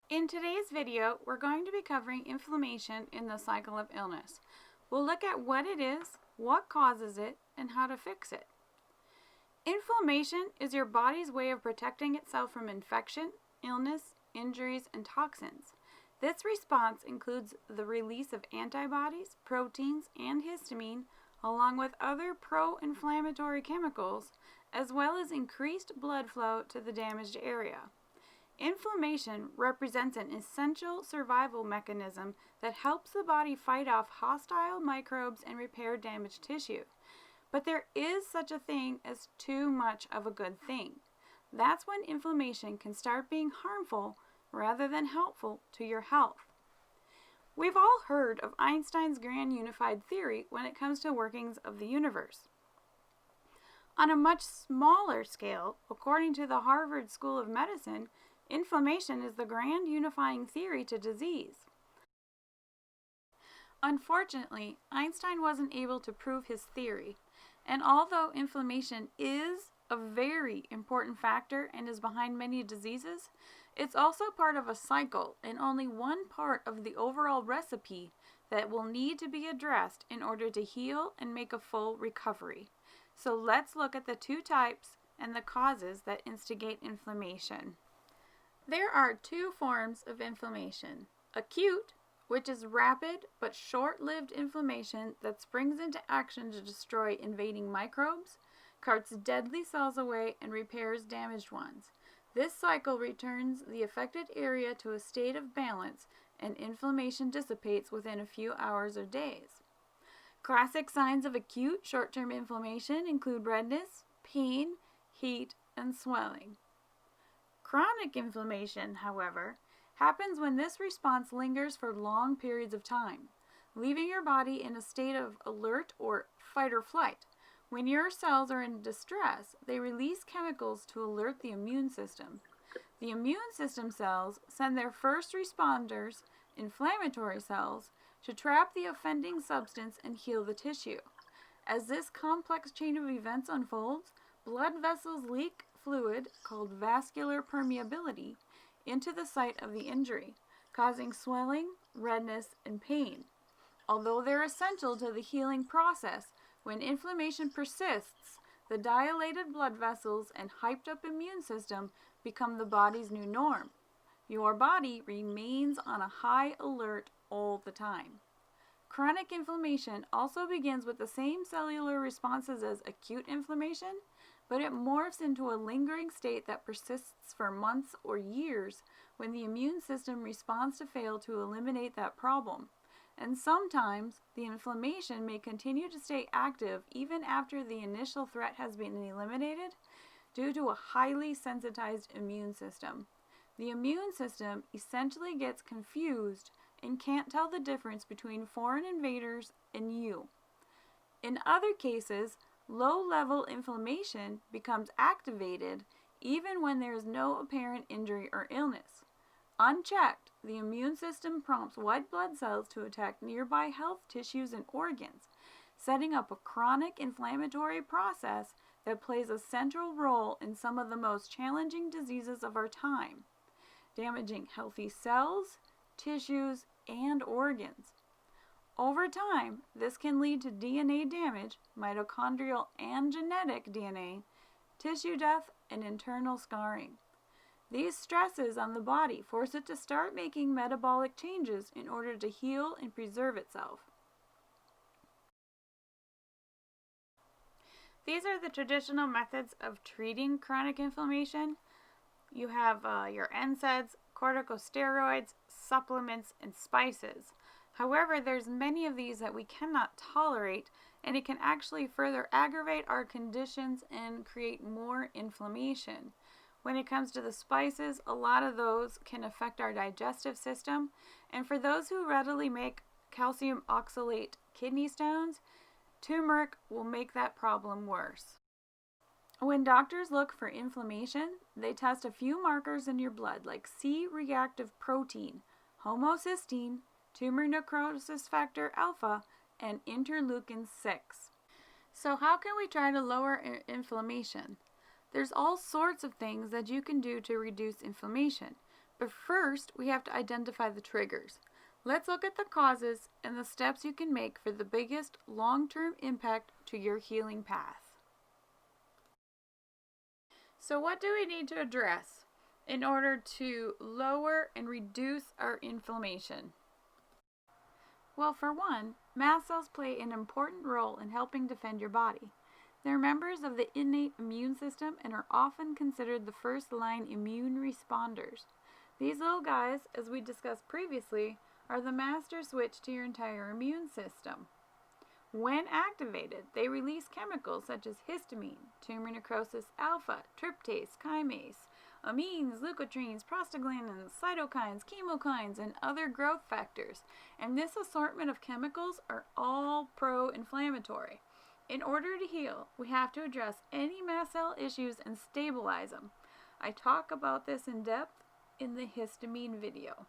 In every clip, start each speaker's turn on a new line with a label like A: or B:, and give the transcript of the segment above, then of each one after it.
A: In today's video, we're going to be covering inflammation in the cycle of illness. We'll look at what it is, what causes it, and how to fix it. Inflammation is your body's way of protecting itself from infection, illness, injuries, and toxins. This response includes the release of antibodies, proteins, and histamine, along with other pro-inflammatory chemicals, as well as increased blood flow to the damaged area. Inflammation represents an essential survival mechanism that helps the body fight off hostile microbes and repair damaged tissue. But there is such a thing as too much of a good thing. That's when inflammation can start being harmful rather than helpful to your health. We've all heard of Einstein's grand unified theory when it comes to workings of the universe. On a much smaller scale, according to the Harvard School of Medicine, inflammation is the grand unifying theory to disease. Unfortunately, Einstein wasn't able to prove his theory, and although inflammation is a very important factor and is behind many diseases, it's also part of a cycle and only one part of the overall recipe that will need to be addressed in order to heal and make a full recovery. So let's look at the two types and the causes that instigate inflammation. There are two forms of inflammation: acute, which is rapid but short-lived inflammation that springs into action to destroy invading microbes, carts deadly cells away, and repairs damaged ones. This cycle returns the affected area to a state of balance, and inflammation dissipates within a few hours or days. Classic signs of acute short-term inflammation include redness, pain, heat, and swelling. Chronic inflammation, however, happens when this response lingers for long periods of time, leaving your body in a state of alert or fight or flight. When your cells are in distress, they release chemicals to alert the immune system. The immune system cells send their first responders, inflammatory cells, to trap the offending substance and heal the tissue. As this complex chain of events unfolds, blood vessels leak fluid, called vascular permeability, into the site of the injury, causing swelling, redness, and pain. Although they're essential to the healing process, when inflammation persists, the dilated blood vessels and hyped-up immune system become the body's new norm. Your body remains on a high alert all the time. Chronic inflammation also begins with the same cellular responses as acute inflammation, but it morphs into a lingering state that persists for months or years when the immune system responds to fail to eliminate that problem. And sometimes the inflammation may continue to stay active even after the initial threat has been eliminated due to a highly sensitized immune system. The immune system essentially gets confused and can't tell the difference between foreign invaders and you. In other cases, low-level inflammation becomes activated even when there is no apparent injury or illness. Unchecked, the immune system prompts white blood cells to attack nearby health tissues and organs, setting up a chronic inflammatory process that plays a central role in some of the most challenging diseases of our time, damaging healthy cells, tissues, and organs. Over time, this can lead to DNA damage, mitochondrial and genetic DNA, tissue death, and internal scarring. These stresses on the body force it to start making metabolic changes in order to heal and preserve itself. These are the traditional methods of treating chronic inflammation. You have your NSAIDs, corticosteroids, supplements, and spices. However, there's many of these that we cannot tolerate, and it can actually further aggravate our conditions and create more inflammation. When it comes to the spices, a lot of those can affect our digestive system, and for those who readily make calcium oxalate kidney stones, turmeric will make that problem worse. When doctors look for inflammation, they test a few markers in your blood like C-reactive protein, homocysteine, tumor necrosis factor alpha, and interleukin 6. So how can we try to lower inflammation? There's all sorts of things that you can do to reduce inflammation, But first, we have to identify the triggers. Let's look at the causes and the steps you can make for the biggest long-term impact to your healing path. So what do we need to address in order to lower and reduce our inflammation? Well, for one, mast cells play an important role in helping defend your body. They're members of the innate immune system and are often considered the first-line immune responders. These little guys, as we discussed previously, are the master switch to your entire immune system. When activated, they release chemicals such as histamine, tumor necrosis alpha, tryptase, chymase, amines, leukotrienes, prostaglandins, cytokines, chemokines, and other growth factors. And this assortment of chemicals are all pro-inflammatory. In order to heal, we have to address any mast cell issues and stabilize them. I talk about this in depth in the histamine video.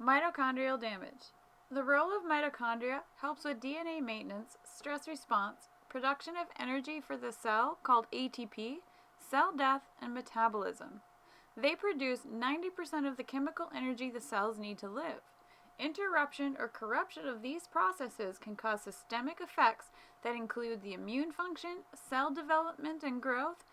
A: Mitochondrial damage. The role of mitochondria helps with DNA maintenance, stress response, production of energy for the cell called ATP, cell death, and metabolism. They produce 90% of the chemical energy the cells need to live. Interruption or corruption of these processes can cause systemic effects that include the immune function, cell development and growth,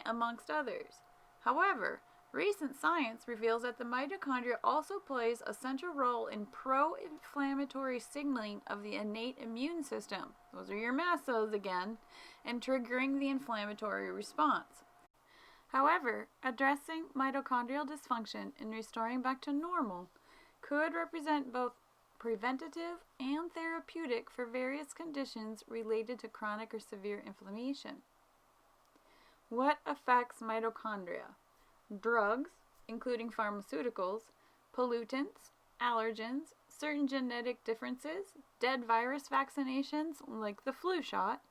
A: amongst others. However, recent science reveals that the mitochondria also plays a central role in pro-inflammatory signaling of the innate immune system, those are your mast cells again, and triggering the inflammatory response. However, addressing mitochondrial dysfunction and restoring back to normal could represent both preventative and therapeutic for various conditions related to chronic or severe inflammation. What affects mitochondria? Drugs, including pharmaceuticals, pollutants, allergens, certain genetic differences, dead virus vaccinations like the flu shot,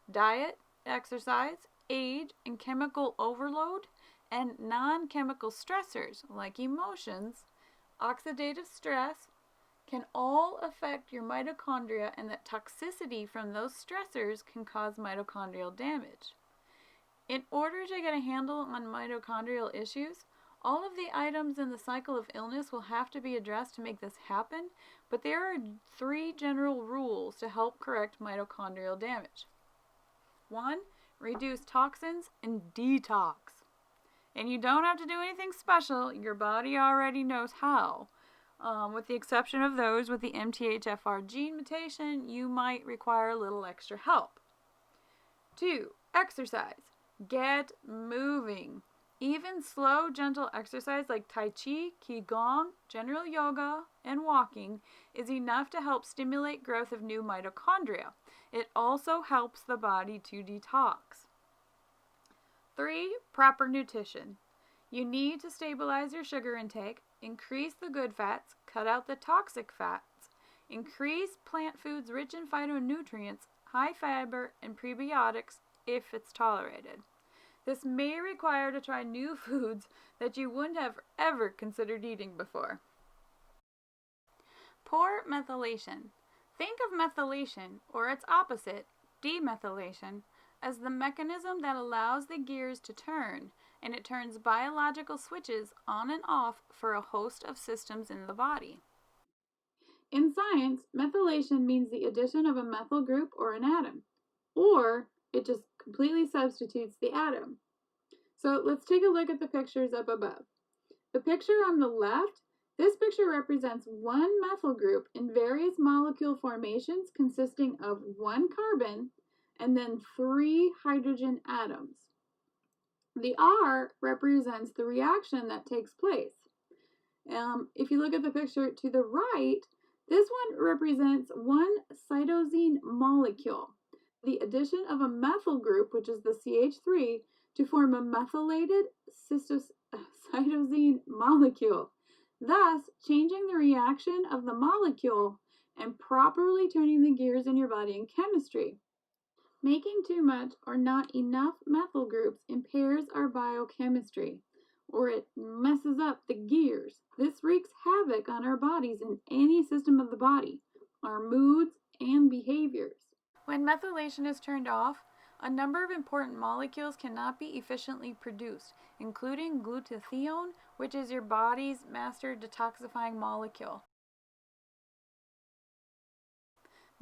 A: diet, exercise, age, and chemical overload, and non-chemical stressors like emotions, oxidative stress, can all affect your mitochondria, and that toxicity from those stressors can cause mitochondrial damage. In order to get a handle on mitochondrial issues, all of the items in the cycle of illness will have to be addressed to make this happen, but there are 3 general rules to help correct mitochondrial damage. 1. Reduce toxins and detox. And you don't have to do anything special, your body already knows how. With the exception of those with the MTHFR gene mutation, you might require a little extra help. 2. Exercise. Get moving. Even slow, gentle exercise like Tai Chi, Qigong, general yoga, and walking is enough to help stimulate growth of new mitochondria. It also helps the body to detox. 3. Proper nutrition. You need to stabilize your sugar intake, increase the good fats, cut out the toxic fats, increase plant foods rich in phytonutrients, high fiber, and prebiotics if it's tolerated. This may require to try new foods that you wouldn't have ever considered eating before. Poor methylation. Think of methylation, or its opposite, demethylation, as the mechanism that allows the gears to turn, and it turns biological switches on and off for a host of systems in the body. In science, methylation means the addition of a methyl group or an atom, or it just completely substitutes the atom. So let's take a look at the pictures up above. The picture on the left, this picture represents one methyl group in various molecule formations consisting of 1 carbon and then 3 hydrogen atoms. The R represents the reaction that takes place. If you look at the picture to the right, this one represents 1 cytosine molecule. The addition of a methyl group, which is the CH3, to form a methylated cytosine molecule, thus changing the reaction of the molecule and properly turning the gears in your body in chemistry. Making too much or not enough methyl groups impairs our biochemistry, or it messes up the gears. This wreaks havoc on our bodies in any system of the body, our moods and behaviors. When methylation is turned off, A number of important molecules cannot be efficiently produced, including glutathione, which is your body's master detoxifying molecule.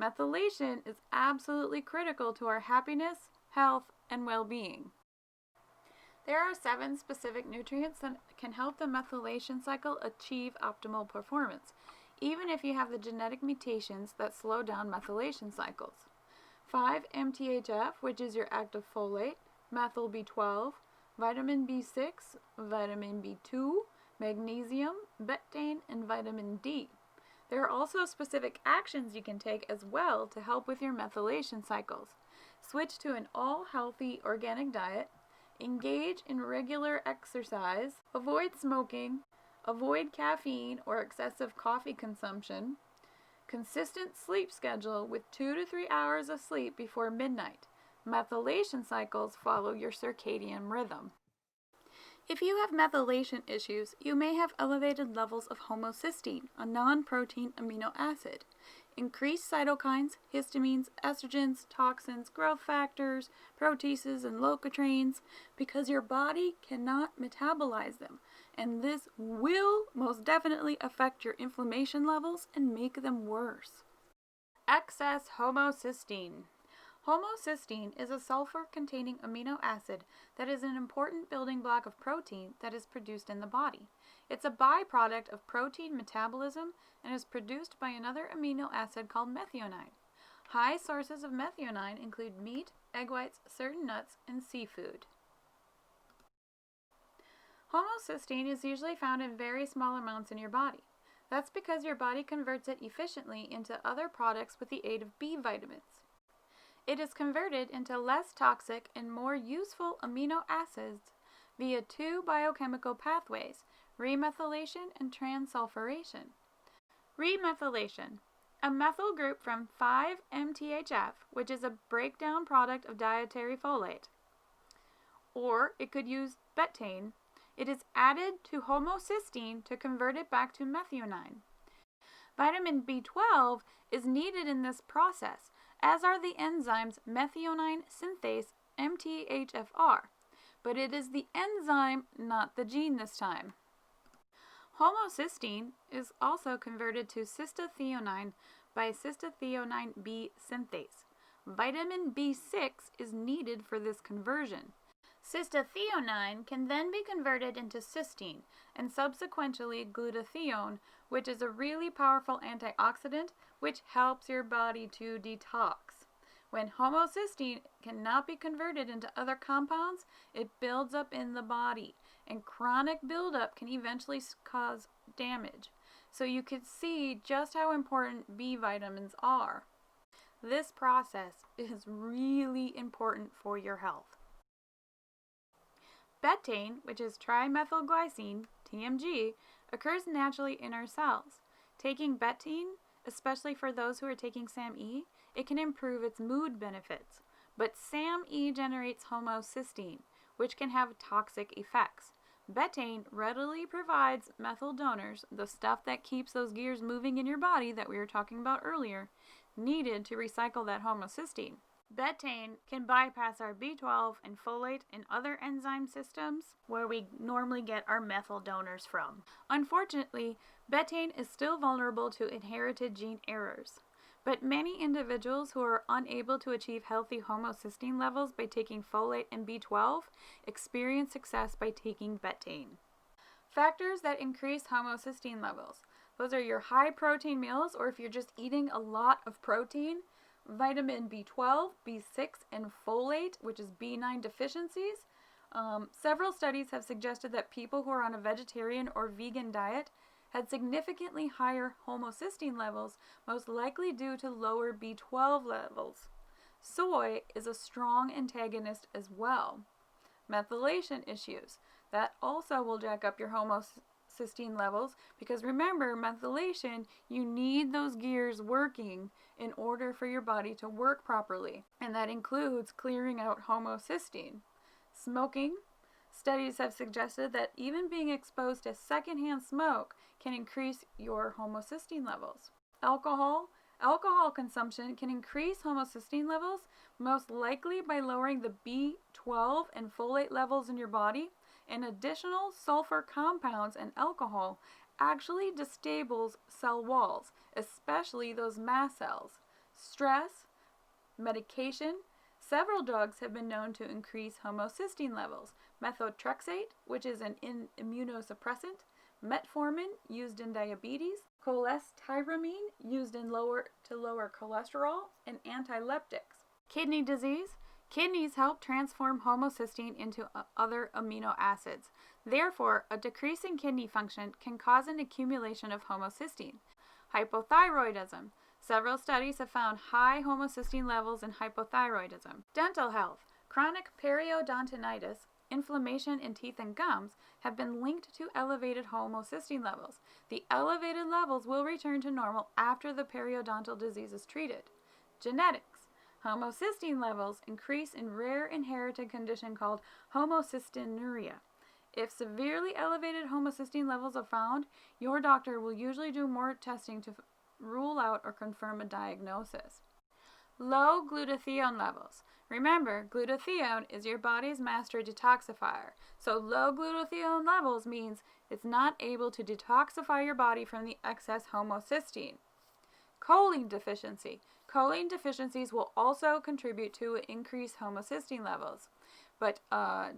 A: Methylation is absolutely critical to our happiness, health, and well-being. There are 7 specific nutrients that can help the methylation cycle achieve optimal performance, even if you have the genetic mutations that slow down methylation cycles. 5-MTHF, which is your active folate, methyl B12, vitamin B6, vitamin B2, magnesium, betaine, and vitamin D. There are also specific actions you can take as well to help with your methylation cycles. Switch to an all-healthy organic diet, engage in regular exercise, avoid smoking, avoid caffeine or excessive coffee consumption, consistent sleep schedule with 2 to 3 hours of sleep before midnight. Methylation cycles follow your circadian rhythm. If you have methylation issues, you may have elevated levels of homocysteine, a non-protein amino acid. Increased cytokines, histamines, estrogens, toxins, growth factors, proteases, and leukotrienes, because your body cannot metabolize them, and this will most definitely affect your inflammation levels and make them worse. Excess homocysteine. Homocysteine is a sulfur-containing amino acid that is an important building block of protein that is produced in the body. It's a byproduct of protein metabolism and is produced by another amino acid called methionine. High sources of methionine include meat, egg whites, certain nuts, and seafood. Homocysteine is usually found in very small amounts in your body. That's because your body converts it efficiently into other products with the aid of B vitamins. It is converted into less toxic and more useful amino acids via 2 biochemical pathways, remethylation and transsulfuration. Remethylation. A methyl group from 5-MTHF, which is a breakdown product of dietary folate. Or it could use betaine. It is added to homocysteine to convert it back to methionine. Vitamin B12 is needed in this process, as are the enzymes methionine synthase MTHFR, but it is the enzyme, not the gene this time. Homocysteine is also converted to cystathionine by cystathionine B synthase. Vitamin B6 is needed for this conversion. Cystathionine can then be converted into cysteine and subsequently glutathione, which is a really powerful antioxidant which helps your body to detox. When homocysteine cannot be converted into other compounds, it builds up in the body, and chronic buildup can eventually cause damage. So you can see just how important B vitamins are. This process is really important for your health. Betaine, which is trimethylglycine, TMG, occurs naturally in our cells. Taking betaine, especially for those who are taking SAMe, it can improve its mood benefits. But SAMe generates homocysteine, which can have toxic effects. Betaine readily provides methyl donors, the stuff that keeps those gears moving in your body that we were talking about earlier, needed to recycle that homocysteine. Betaine can bypass our B12 and folate and other enzyme systems where we normally get our methyl donors from. Unfortunately, betaine is still vulnerable to inherited gene errors. But many individuals who are unable to achieve healthy homocysteine levels by taking folate and B12 experience success by taking betaine. Factors that increase homocysteine levels. Those are your high protein meals, or if you're just eating a lot of protein, vitamin B12, B6, and folate, which is B9 deficiencies. Several studies have suggested that people who are on a vegetarian or vegan diet had significantly higher homocysteine levels, most likely due to lower B12 levels. Soy is a strong antagonist as well. Methylation issues. That also will jack up your homocysteine levels because remember, methylation, you need those gears working in order for your body to work properly, and that includes clearing out homocysteine. Smoking. Studies have suggested that even being exposed to secondhand smoke can increase your homocysteine levels. Alcohol, Alcohol consumption can increase homocysteine levels, most likely by lowering the B12 and folate levels in your body, and additional sulfur compounds and alcohol actually destables cell walls, especially those mast cells. Stress, medication, several drugs have been known to increase homocysteine levels. Methotrexate, which is an immunosuppressant, metformin, used in diabetes, cholestyramine, used in lower cholesterol, and antileptics. Kidney disease. Kidneys help transform homocysteine into other amino acids. Therefore, a decrease in kidney function can cause an accumulation of homocysteine. Hypothyroidism. Several studies have found high homocysteine levels in hypothyroidism. Dental health. Chronic periodontinitis, inflammation in teeth and gums, have been linked to elevated homocysteine levels. The elevated levels will return to normal after the periodontal disease is treated. Genetics. Homocysteine levels increase in rare inherited condition called homocysteinuria. If severely elevated homocysteine levels are found, your doctor will usually do more testing to rule out or confirm a diagnosis. Low glutathione levels. Remember, glutathione is your body's master detoxifier. So low glutathione levels means it's not able to detoxify your body from the excess homocysteine. Choline deficiency. Choline deficiencies will also contribute to increased homocysteine levels. But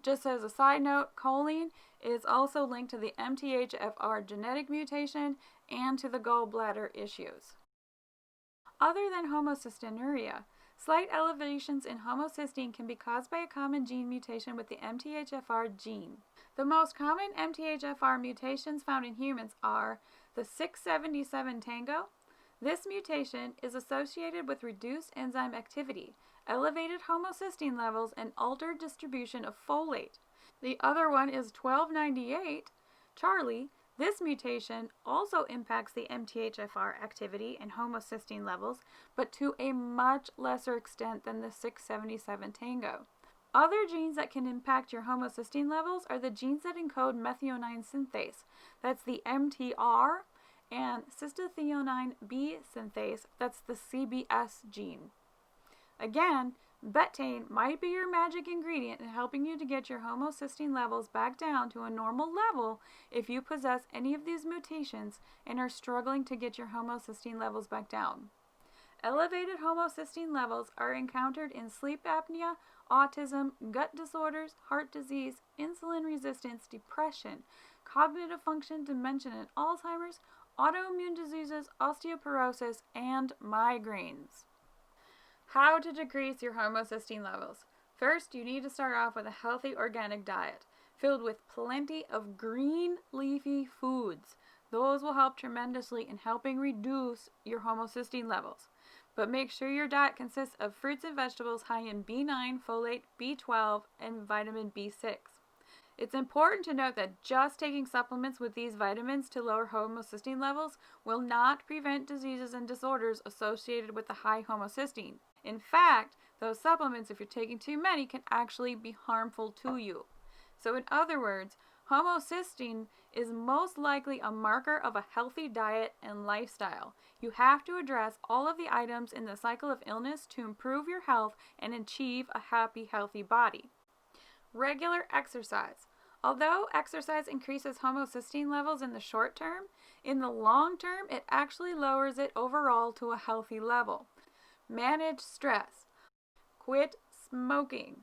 A: just as a side note, choline is also linked to the MTHFR genetic mutation and to the gallbladder issues. Other than homocysteinuria, slight elevations in homocysteine can be caused by a common gene mutation with the MTHFR gene. The most common MTHFR mutations found in humans are the 677 tango. This mutation is associated with reduced enzyme activity, elevated homocysteine levels, and altered distribution of folate. The other one is 1298 Charlie. This mutation also impacts the MTHFR activity and homocysteine levels, but to a much lesser extent than the 677 tango. Other genes that can impact your homocysteine levels are the genes that encode methionine synthase. That's the MTR, and cystathionine B synthase, that's the CBS gene. Again, betaine might be your magic ingredient in helping you to get your homocysteine levels back down to a normal level if you possess any of these mutations and are struggling to get your homocysteine levels back down. Elevated homocysteine levels are encountered in sleep apnea, autism, gut disorders, heart disease, insulin resistance, depression, cognitive function, dementia and Alzheimer's, autoimmune diseases, osteoporosis, and migraines. How to decrease your homocysteine levels. First, you need to start off with a healthy organic diet filled with plenty of green leafy foods. Those will help tremendously in helping reduce your homocysteine levels. But make sure your diet consists of fruits and vegetables high in B9, folate, B12, and vitamin B6. It's important to note that just taking supplements with these vitamins to lower homocysteine levels will not prevent diseases and disorders associated with the high homocysteine. In fact, those supplements, if you're taking too many, can actually be harmful to you. So in other words, homocysteine is most likely a marker of a healthy diet and lifestyle. You have to address all of the items in the cycle of illness to improve your health and achieve a happy, healthy body. Regular exercise. Although exercise increases homocysteine levels in the short term, in the long term it actually lowers it overall to a healthy level. Manage stress. Quit smoking.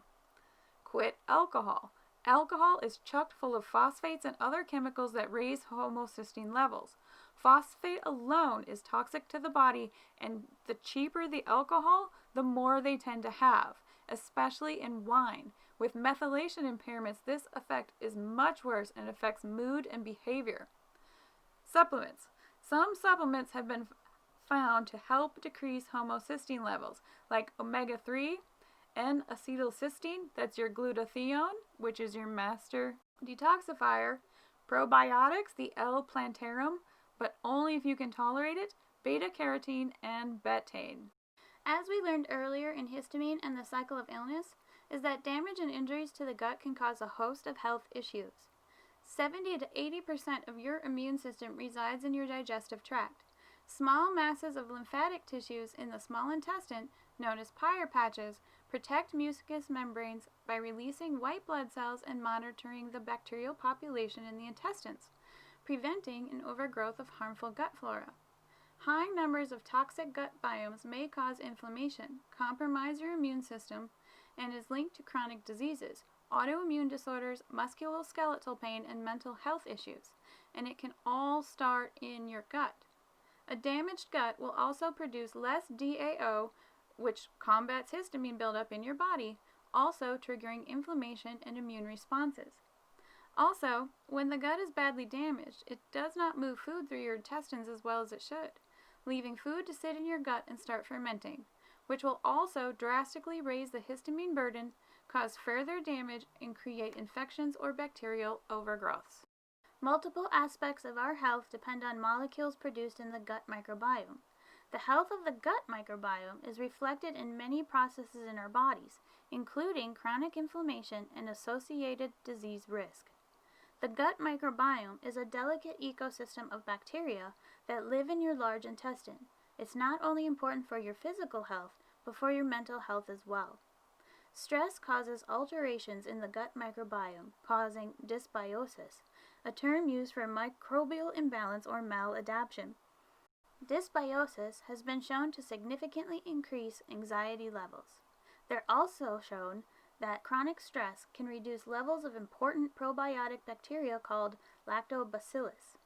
A: Quit alcohol. Alcohol is chock full of phosphates and other chemicals that raise homocysteine levels. Phosphate alone is toxic to the body, and the cheaper the alcohol, the more they tend to have, especially in wine. With methylation impairments, this effect is much worse and affects mood and behavior. Supplements. Some supplements have been found to help decrease homocysteine levels, like omega-3, N-acetylcysteine, that's your glutathione, which is your master detoxifier, probiotics, the L-plantarum, but only if you can tolerate it, beta-carotene, and betaine.
B: As we learned earlier in histamine and the cycle of illness, is that damage and injuries to the gut can cause a host of health issues. 70 to 80% of your immune system resides in your digestive tract. Small masses of lymphatic tissues in the small intestine, known as Peyer's patches, protect mucous membranes by releasing white blood cells and monitoring the bacterial population in the intestines, preventing an overgrowth of harmful gut flora. High numbers of toxic gut biomes may cause inflammation, compromise your immune system, and is linked to chronic diseases, autoimmune disorders, musculoskeletal pain, and mental health issues, and it can all start in your gut. A damaged gut will also produce less DAO, which combats histamine buildup in your body, also triggering inflammation and immune responses. Also, when the gut is badly damaged, it does not move food through your intestines as well as it should, leaving food to sit in your gut and start fermenting, which will also drastically raise the histamine burden, cause further damage, and create infections or bacterial overgrowths. Multiple aspects of our health depend on molecules produced in the gut microbiome. The health of the gut microbiome is reflected in many processes in our bodies, including chronic inflammation and associated disease risk. The gut microbiome is a delicate ecosystem of bacteria that live in your large intestine. It's not only important for your physical health, but for your mental health as well. Stress causes alterations in the gut microbiome, causing dysbiosis, a term used for microbial imbalance or maladaptation. Dysbiosis has been shown to significantly increase anxiety levels. They're also shown that chronic stress can reduce levels of important probiotic bacteria called lactobacillus.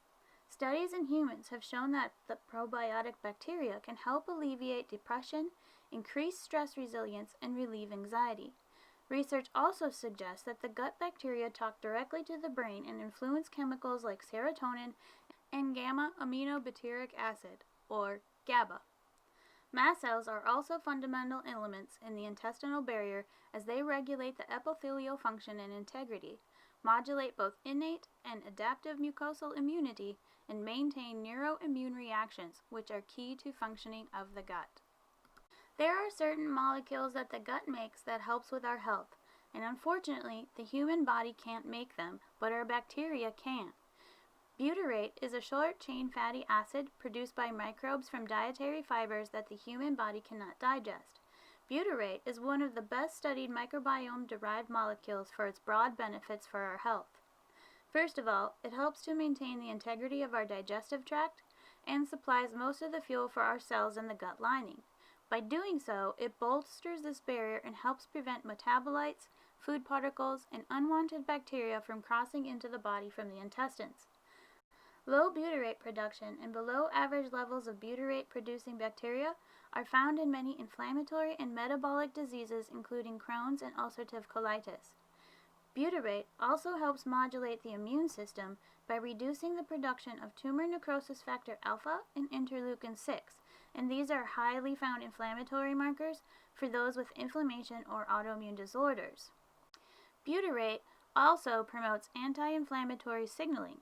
B: Studies in humans have shown that the probiotic bacteria can help alleviate depression, increase stress resilience, and relieve anxiety. Research also suggests that the gut bacteria talk directly to the brain and influence chemicals like serotonin and gamma-aminobutyric acid, or GABA. Mast cells are also fundamental elements in the intestinal barrier as they regulate the epithelial function and integrity, modulate both innate and adaptive mucosal immunity, and maintain neuroimmune reactions, which are key to functioning of the gut. There are certain molecules that the gut makes that helps with our health, and unfortunately, the human body can't make them, but our bacteria can. Butyrate is a short-chain fatty acid produced by microbes from dietary fibers that the human body cannot digest. Butyrate is one of the best-studied microbiome-derived molecules for its broad benefits for our health. First of all, it helps to maintain the integrity of our digestive tract and supplies most of the fuel for our cells in the gut lining. By doing so, it bolsters this barrier and helps prevent metabolites, food particles, and unwanted bacteria from crossing into the body from the intestines. Low butyrate production and below average levels of butyrate-producing bacteria are found in many inflammatory and metabolic diseases including Crohn's and ulcerative colitis. Butyrate also helps modulate the immune system by reducing the production of tumor necrosis factor alpha and interleukin-6, and these are highly found inflammatory markers for those with inflammation or autoimmune disorders. Butyrate also promotes anti-inflammatory signaling.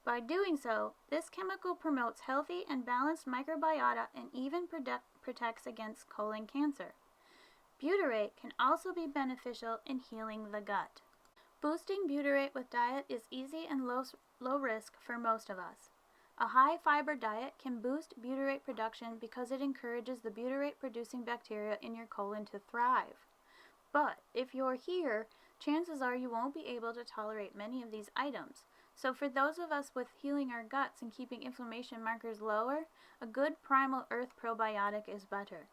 B: By doing so, this chemical promotes healthy and balanced microbiota and even protects against colon cancer. Butyrate can also be beneficial in healing the gut. Boosting butyrate with diet is easy and low risk for most of us. A high-fiber diet can boost butyrate production because it encourages the butyrate-producing bacteria in your colon to thrive. But if you're here, chances are you won't be able to tolerate many of these items. So for those of us with healing our guts and keeping inflammation markers lower, a good primal earth probiotic is better.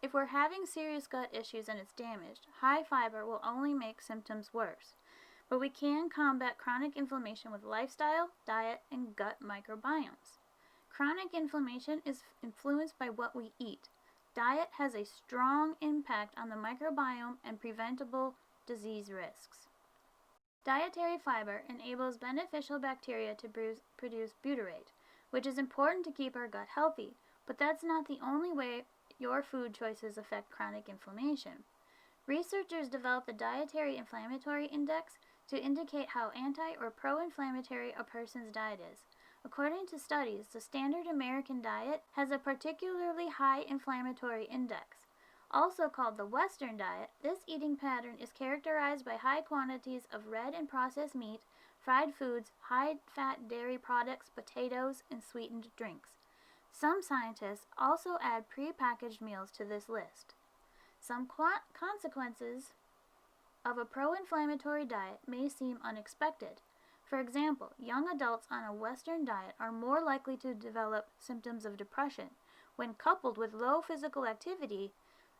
B: If we're having serious gut issues and it's damaged, high fiber will only make symptoms worse. But we can combat chronic inflammation with lifestyle, diet, and gut microbiomes. Chronic inflammation is influenced by what we eat. Diet has a strong impact on the microbiome and preventable disease risks. Dietary fiber enables beneficial bacteria to produce butyrate, which is important to keep our gut healthy, but that's not the only way your food choices affect chronic inflammation. Researchers developed the Dietary Inflammatory Index to indicate how anti- or pro-inflammatory a person's diet is. According to studies, the standard American diet has a particularly high inflammatory index. Also called the Western diet, this eating pattern is characterized by high quantities of red and processed meat, fried foods, high-fat dairy products, potatoes, and sweetened drinks. Some scientists also add pre-packaged meals to this list. Some consequences of a pro-inflammatory diet may seem unexpected. For example, young adults on a Western diet are more likely to develop symptoms of depression. When coupled with low physical activity,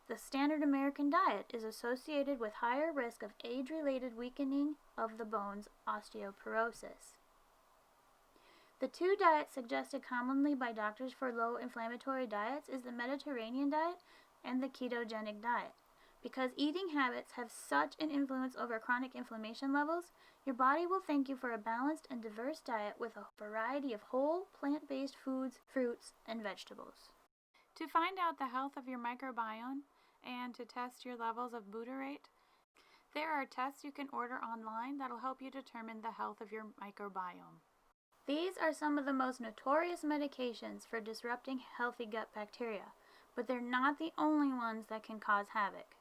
B: the standard American diet is associated with higher risk of age-related weakening of the bones, osteoporosis. The two diets suggested commonly by doctors for low inflammatory diets is the Mediterranean diet and the ketogenic diet. Because eating habits have such an influence over chronic inflammation levels, your body will thank you for a balanced and diverse diet with a variety of whole, plant-based foods, fruits, and vegetables.
A: To find out the health of your microbiome and to test your levels of butyrate, there are tests you can order online that will help you determine the health of your microbiome.
B: These are some of the most notorious medications for disrupting healthy gut bacteria, but they're not the only ones that can cause havoc.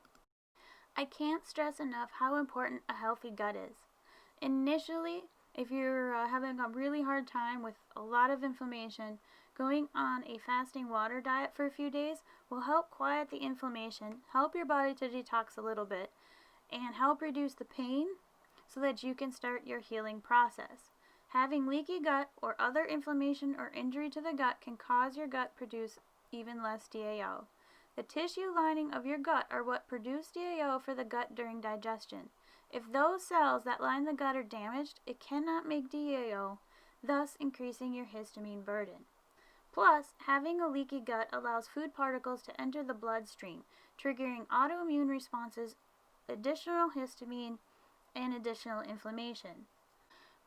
B: I can't stress enough how important a healthy gut is. Initially, if you're having a really hard time with a lot of inflammation, going on a fasting water diet for a few days will help quiet the inflammation, help your body to detox a little bit, and help reduce the pain so that you can start your healing process. Having leaky gut or other inflammation or injury to the gut can cause your gut produce even less DAO. The tissue lining of your gut are what produce DAO for the gut during digestion. If those cells that line the gut are damaged, it cannot make DAO, thus increasing your histamine burden. Plus, having a leaky gut allows food particles to enter the bloodstream, triggering autoimmune responses, additional histamine, and additional inflammation.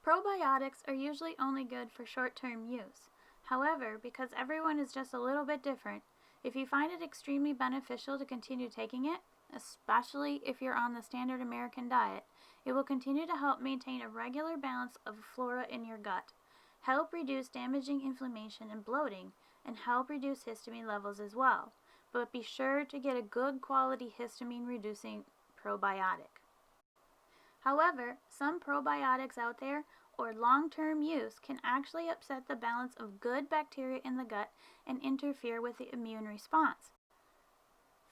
B: Probiotics are usually only good for short-term use. However, because everyone is just a little bit different, if you find it extremely beneficial to continue taking it, especially if you're on the standard American diet, it will continue to help maintain a regular balance of flora in your gut, help reduce damaging inflammation and bloating, and help reduce histamine levels as well. But be sure to get a good quality histamine-reducing probiotic. However, some probiotics out there or long-term use can actually upset the balance of good bacteria in the gut and interfere with the immune response.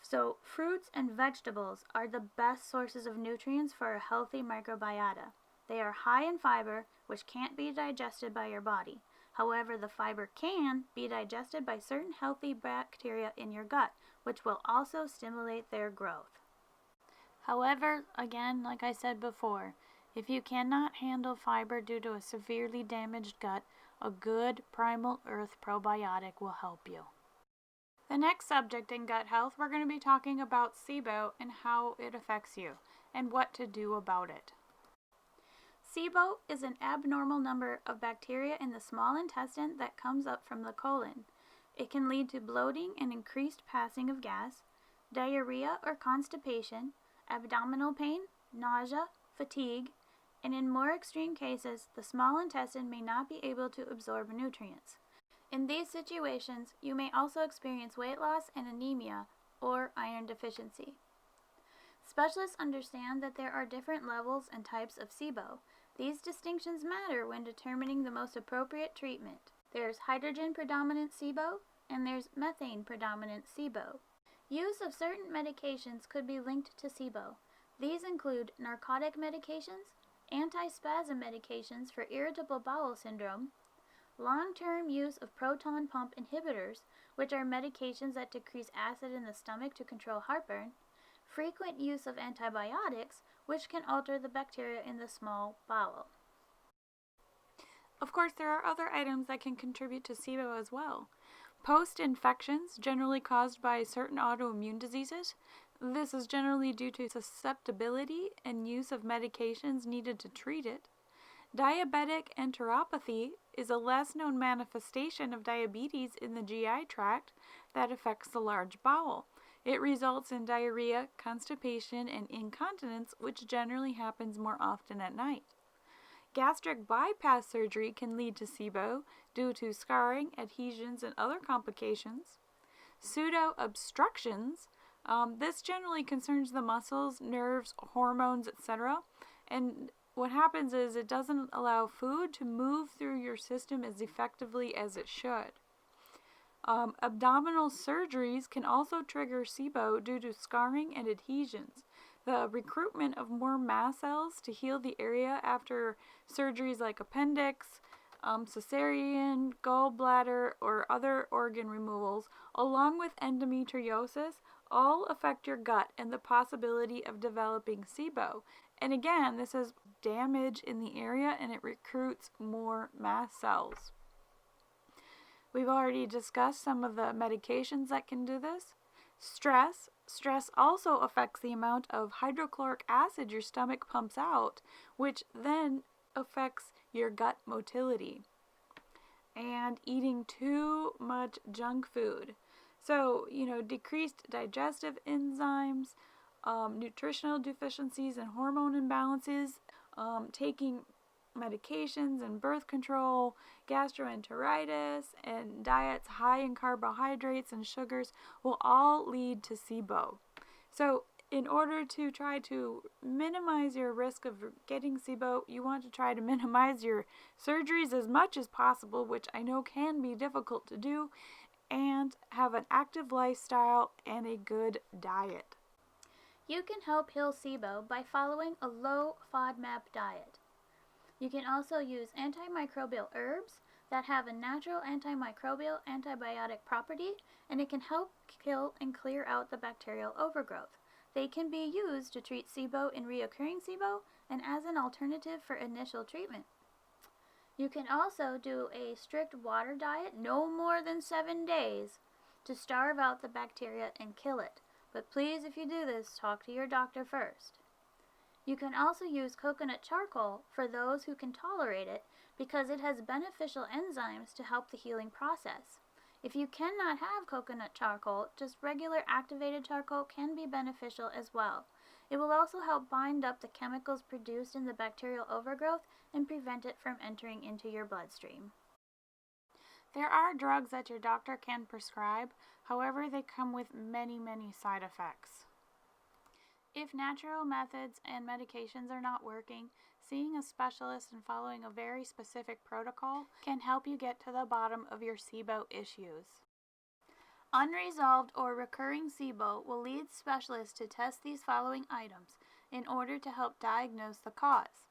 B: So, fruits and vegetables are the best sources of nutrients for a healthy microbiota. They are high in fiber, which can't be digested by your body. However, the fiber can be digested by certain healthy bacteria in your gut, which will also stimulate their growth. However, again, like I said before, if you cannot handle fiber due to a severely damaged gut, a good primal earth probiotic will help you. The next subject in gut health, we're going to be talking about SIBO and how it affects you and what to do about it. SIBO is an abnormal number of bacteria in the small intestine that comes up from the colon. It can lead to bloating and increased passing of gas, diarrhea or constipation, abdominal pain, nausea, fatigue, and in more extreme cases, the small intestine may not be able to absorb nutrients. In these situations, you may also experience weight loss and anemia or iron deficiency. Specialists understand that there are different levels and types of SIBO. These distinctions matter when determining the most appropriate treatment. There's hydrogen-predominant SIBO and there's methane-predominant SIBO. Use of certain medications could be linked to SIBO. These include narcotic medications, antispasm medications for irritable bowel syndrome, long-term use of proton pump inhibitors, which are medications that decrease acid in the stomach to control heartburn, frequent use of antibiotics, which can alter the bacteria in the small bowel.
A: Of course, there are other items that can contribute to SIBO as well. Post-infections, generally caused by certain autoimmune diseases. This is generally due to susceptibility and use of medications needed to treat it. Diabetic enteropathy is a less known manifestation of diabetes in the GI tract that affects the large bowel. It results in diarrhea, constipation, and incontinence, which generally happens more often at night. Gastric bypass surgery can lead to SIBO due to scarring, adhesions, and other complications. Pseudo-obstructions, this generally concerns the muscles, nerves, hormones, etc. And what happens is it doesn't allow food to move through your system as effectively as it should. Abdominal surgeries can also trigger SIBO due to scarring and adhesions. The recruitment of more mast cells to heal the area after surgeries like appendix, cesarean, gallbladder, or other organ removals, along with endometriosis, all affect your gut and the possibility of developing SIBO. And again, this is damage in the area and it recruits more mast cells. We've already discussed some of the medications that can do this. Stress also affects the amount of hydrochloric acid your stomach pumps out, which then affects your gut motility. And eating too much junk food. So, decreased digestive enzymes, nutritional deficiencies and hormone imbalances, taking medications and birth control, gastroenteritis, and diets high in carbohydrates and sugars will all lead to SIBO. So in order to try to minimize your risk of getting SIBO, you want to try to minimize your surgeries as much as possible, which I know can be difficult to do, and have an active lifestyle and a good diet.
B: You can help heal SIBO by following a low FODMAP diet. You can also use antimicrobial herbs that have a natural antimicrobial antibiotic property, and it can help kill and clear out the bacterial overgrowth. They can be used to treat SIBO in reoccurring SIBO and as an alternative for initial treatment. You can also do a strict water diet, no more than 7 days, to starve out the bacteria and kill it. But please, if you do this, talk to your doctor first. You can also use coconut charcoal for those who can tolerate it because it has beneficial enzymes to help the healing process. If you cannot have coconut charcoal, just regular activated charcoal can be beneficial as well. It will also help bind up the chemicals produced in the bacterial overgrowth and prevent it from entering into your bloodstream.
A: There are drugs that your doctor can prescribe, however, they come with many side effects. If natural methods and medications are not working, seeing a specialist and following a very specific protocol can help you get to the bottom of your SIBO issues. Unresolved or recurring SIBO will lead specialists to test these following items in order to help diagnose the cause.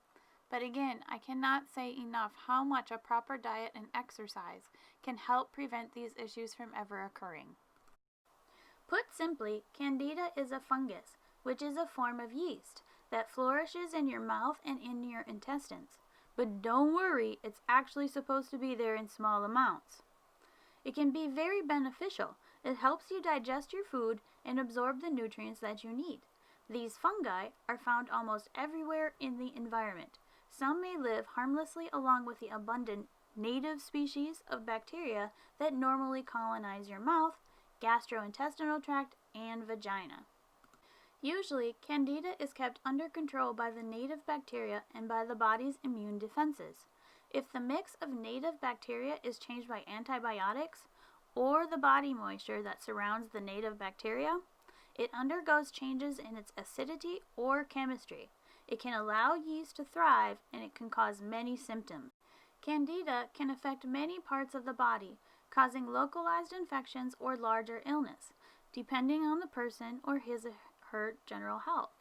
A: But again, I cannot say enough how much a proper diet and exercise can help prevent these issues from ever occurring.
B: Put simply, Candida is a fungus, which is a form of yeast that flourishes in your mouth and in your intestines. But don't worry, it's actually supposed to be there in small amounts. It can be very beneficial. It helps you digest your food and absorb the nutrients that you need. These fungi are found almost everywhere in the environment. Some may live harmlessly along with the abundant native species of bacteria that normally colonize your mouth, gastrointestinal tract, and vagina. Usually, Candida is kept under control by the native bacteria and by the body's immune defenses. If the mix of native bacteria is changed by antibiotics or the body moisture that surrounds the native bacteria, it undergoes changes in its acidity or chemistry. It can allow yeast to thrive and it can cause many symptoms. Candida can affect many parts of the body, causing localized infections or larger illness, depending on the person or his or her general health.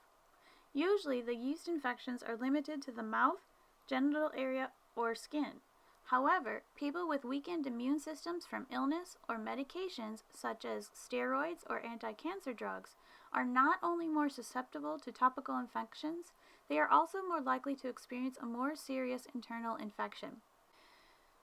B: Usually, the yeast infections are limited to the mouth, genital area, or skin. However, people with weakened immune systems from illness or medications such as steroids or anti-cancer drugs are not only more susceptible to topical infections, they are also more likely to experience a more serious internal infection.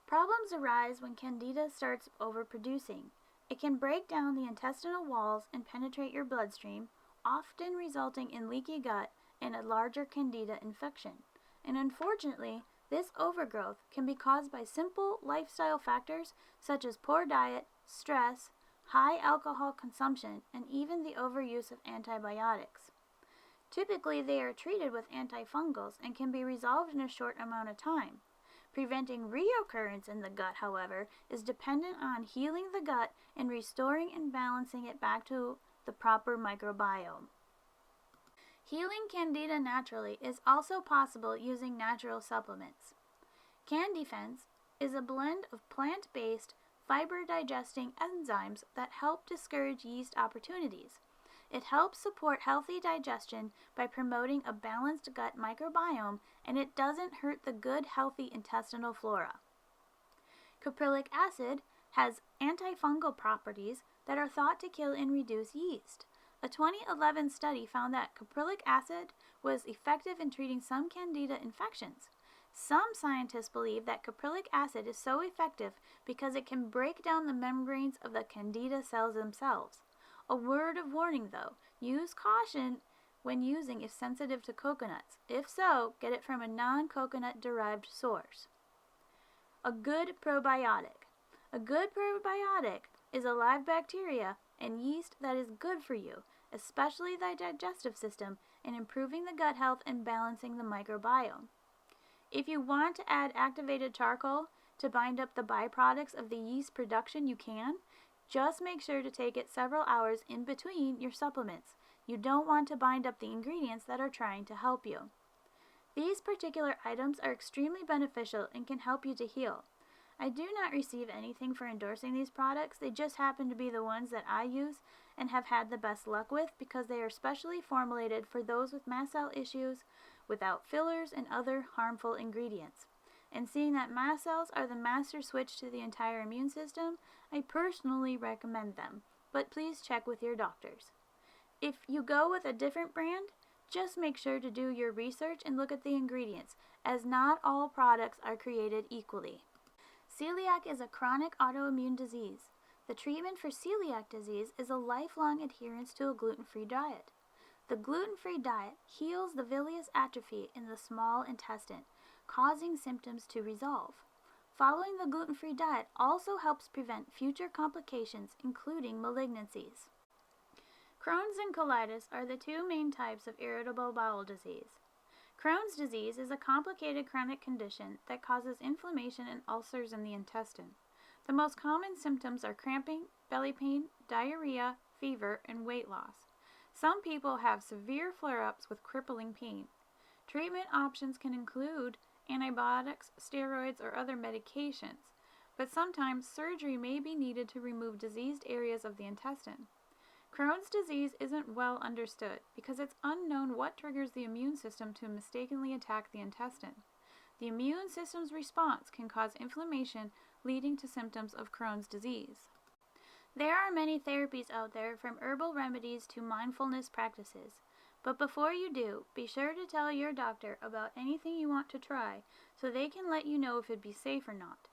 B: Problems arise when Candida starts overproducing. It can break down the intestinal walls and penetrate your bloodstream, often resulting in leaky gut and a larger Candida infection. And unfortunately, this overgrowth can be caused by simple lifestyle factors such as poor diet, stress, high alcohol consumption, and even the overuse of antibiotics. Typically, they are treated with antifungals and can be resolved in a short amount of time. Preventing reoccurrence in the gut, however, is dependent on healing the gut and restoring and balancing it back to the proper microbiome. Healing Candida naturally is also possible using natural supplements. CanDefense is a blend of plant-based fiber-digesting enzymes that help discourage yeast opportunities. It helps support healthy digestion by promoting a balanced gut microbiome, and it doesn't hurt the good, healthy intestinal flora. Caprylic acid has antifungal properties that are thought to kill and reduce yeast. A 2011 study found that caprylic acid was effective in treating some Candida infections. Some scientists believe that caprylic acid is so effective because it can break down the membranes of the Candida cells themselves. A word of warning though, use caution when using if sensitive to coconuts. If so, get it from a non-coconut derived source. A good probiotic. A good probiotic is a live bacteria and yeast that is good for you, especially the digestive system, in improving the gut health and balancing the microbiome. If you want to add activated charcoal to bind up the byproducts of the yeast production, you can. Just make sure to take it several hours in between your supplements. You don't want to bind up the ingredients that are trying to help you. These particular items are extremely beneficial and can help you to heal. I do not receive anything for endorsing these products. They just happen to be the ones that I use and have had the best luck with because they are specially formulated for those with mast cell issues without fillers and other harmful ingredients. And seeing that mast cells are the master switch to the entire immune system, I personally recommend them, but please check with your doctors. If you go with a different brand, just make sure to do your research and look at the ingredients, as not all products are created equally. Celiac is a chronic autoimmune disease. The treatment for celiac disease is a lifelong adherence to a gluten-free diet. The gluten-free diet heals the bilious atrophy in the small intestine, causing symptoms to resolve. Following the gluten-free diet also helps prevent future complications, including malignancies. Crohn's and colitis are the two main types of irritable bowel disease. Crohn's disease is a complicated chronic condition that causes inflammation and ulcers in the intestine. The most common symptoms are cramping, belly pain, diarrhea, fever, and weight loss. Some people have severe flare-ups with crippling pain. Treatment options can include antibiotics, steroids, or other medications, but sometimes surgery may be needed to remove diseased areas of the intestine. Crohn's disease isn't well understood because it's unknown what triggers the immune system to mistakenly attack the intestine. The immune system's response can cause inflammation, leading to symptoms of Crohn's disease. There are many therapies out there, from herbal remedies to mindfulness practices. But before you do, be sure to tell your doctor about anything you want to try so they can let you know if it'd be safe or not.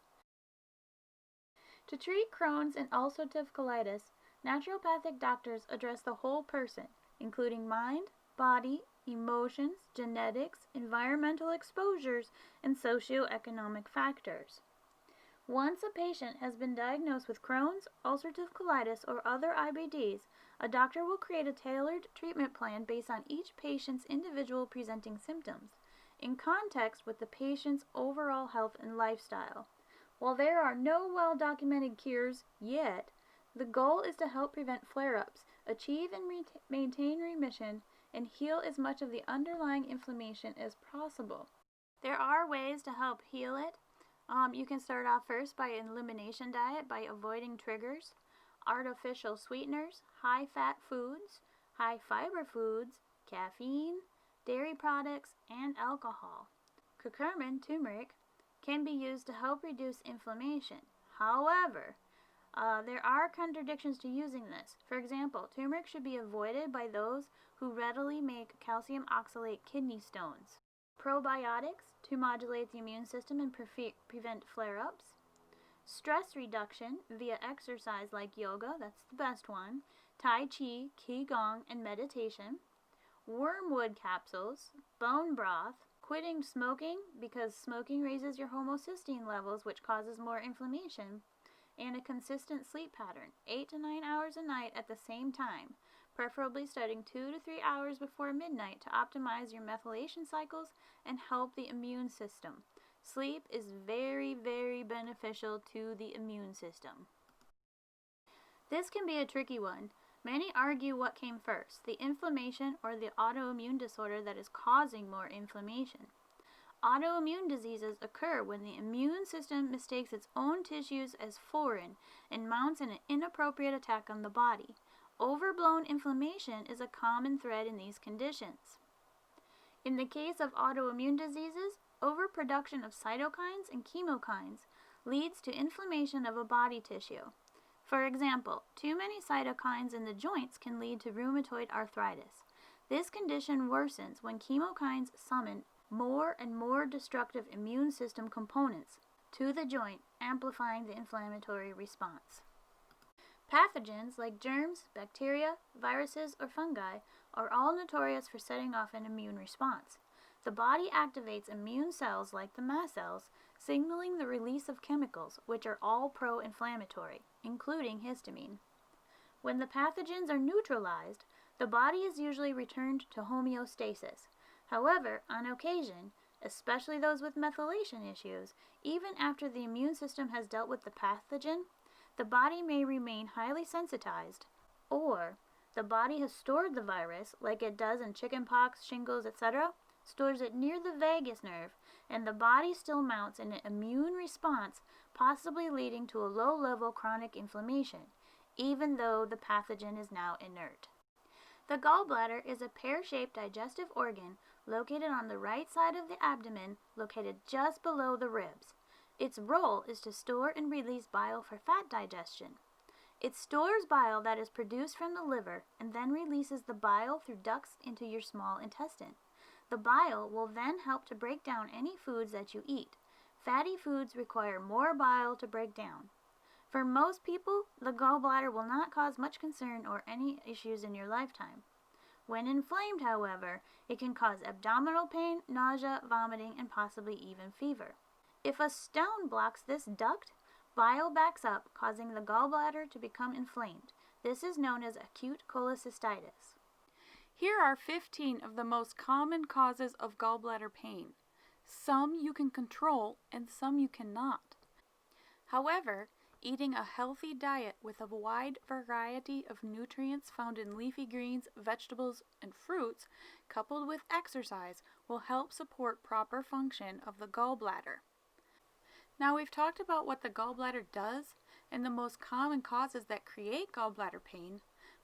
B: To treat Crohn's and ulcerative colitis, naturopathic doctors address the whole person, including mind, body, emotions, genetics, environmental exposures, and socioeconomic factors. Once a patient has been diagnosed with Crohn's, ulcerative colitis, or other IBDs, a doctor will create a tailored treatment plan based on each patient's individual presenting symptoms, in context with the patient's overall health and lifestyle. While there are no well-documented cures yet, the goal is to help prevent flare-ups, achieve and maintain remission, and heal as much of the underlying inflammation as possible. There are ways to help heal it. You can start off first by an elimination diet by avoiding triggers, artificial sweeteners, high-fat foods, high-fiber foods, caffeine, dairy products, and alcohol. Curcumin, turmeric, can be used to help reduce inflammation. However, there are contradictions to using this. For example, turmeric should be avoided by those who readily make calcium oxalate kidney stones. Probiotics, to modulate the immune system and prevent flare-ups. Stress reduction via exercise like yoga, that's the best one, Tai Chi, Qigong, and meditation. Wormwood capsules, bone broth, quitting smoking because smoking raises your homocysteine levels, which causes more inflammation, and a consistent sleep pattern, 8 to 9 hours a night at the same time, preferably starting 2 to 3 hours before midnight to optimize your methylation cycles and help the immune system. Sleep is very, very beneficial to the immune system. This can be a tricky one. Many argue what came first, the inflammation or the autoimmune disorder that is causing more inflammation. Autoimmune diseases occur when the immune system mistakes its own tissues as foreign and mounts an inappropriate attack on the body. Overblown inflammation is a common thread in these conditions. In the case of autoimmune diseases, overproduction of cytokines and chemokines leads to inflammation of a body tissue. For example, too many cytokines in the joints can lead to rheumatoid arthritis. This condition worsens when chemokines summon more and more destructive immune system components to the joint, amplifying the inflammatory response. Pathogens like germs, bacteria, viruses, or fungi are all notorious for setting off an immune response. The body activates immune cells like the mast cells, signaling the release of chemicals, which are all pro-inflammatory, including histamine. When the pathogens are neutralized, the body is usually returned to homeostasis. However, on occasion, especially those with methylation issues, even after the immune system has dealt with the pathogen, the body may remain highly sensitized, or the body has stored the virus, like it does in chickenpox, shingles, etc., stores it near the vagus nerve, and the body still mounts an immune response, possibly leading to a low-level chronic inflammation, even though the pathogen is now inert. The gallbladder is a pear-shaped digestive organ located on the right side of the abdomen, located just below the ribs. Its role is to store and release bile for fat digestion. It stores bile that is produced from the liver and then releases the bile through ducts into your small intestine. The bile will then help to break down any foods that you eat. Fatty foods require more bile to break down. For most people, the gallbladder will not cause much concern or any issues in your lifetime. When inflamed, however, it can cause abdominal pain, nausea, vomiting, and possibly even fever. If a stone blocks this duct, bile backs up, causing the gallbladder to become inflamed. This is known as acute cholecystitis.
A: Here are 15 of the most common causes of gallbladder pain. Some you can control and some you cannot. However, eating a healthy diet with a wide variety of nutrients found in leafy greens, vegetables, and fruits, coupled with exercise, will help support proper function of the gallbladder. Now, we've talked about what the gallbladder does and the most common causes that create gallbladder pain,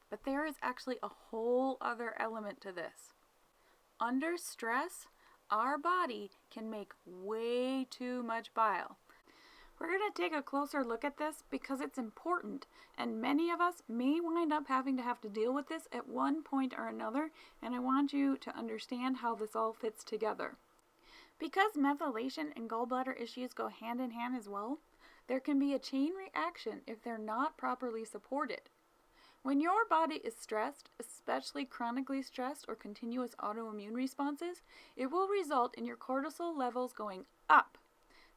A: but there is actually a whole other element to this. Under stress, our body can make way too much bile. We're going to take a closer look at this because it's important, and many of us may wind up having to deal with this at one point or another, and I want you to understand how this all fits together. Because methylation and gallbladder issues go hand in hand as well, there can be a chain reaction if they're not properly supported. When your body is stressed, especially chronically stressed or continuous autoimmune responses, it will result in your cortisol levels going up.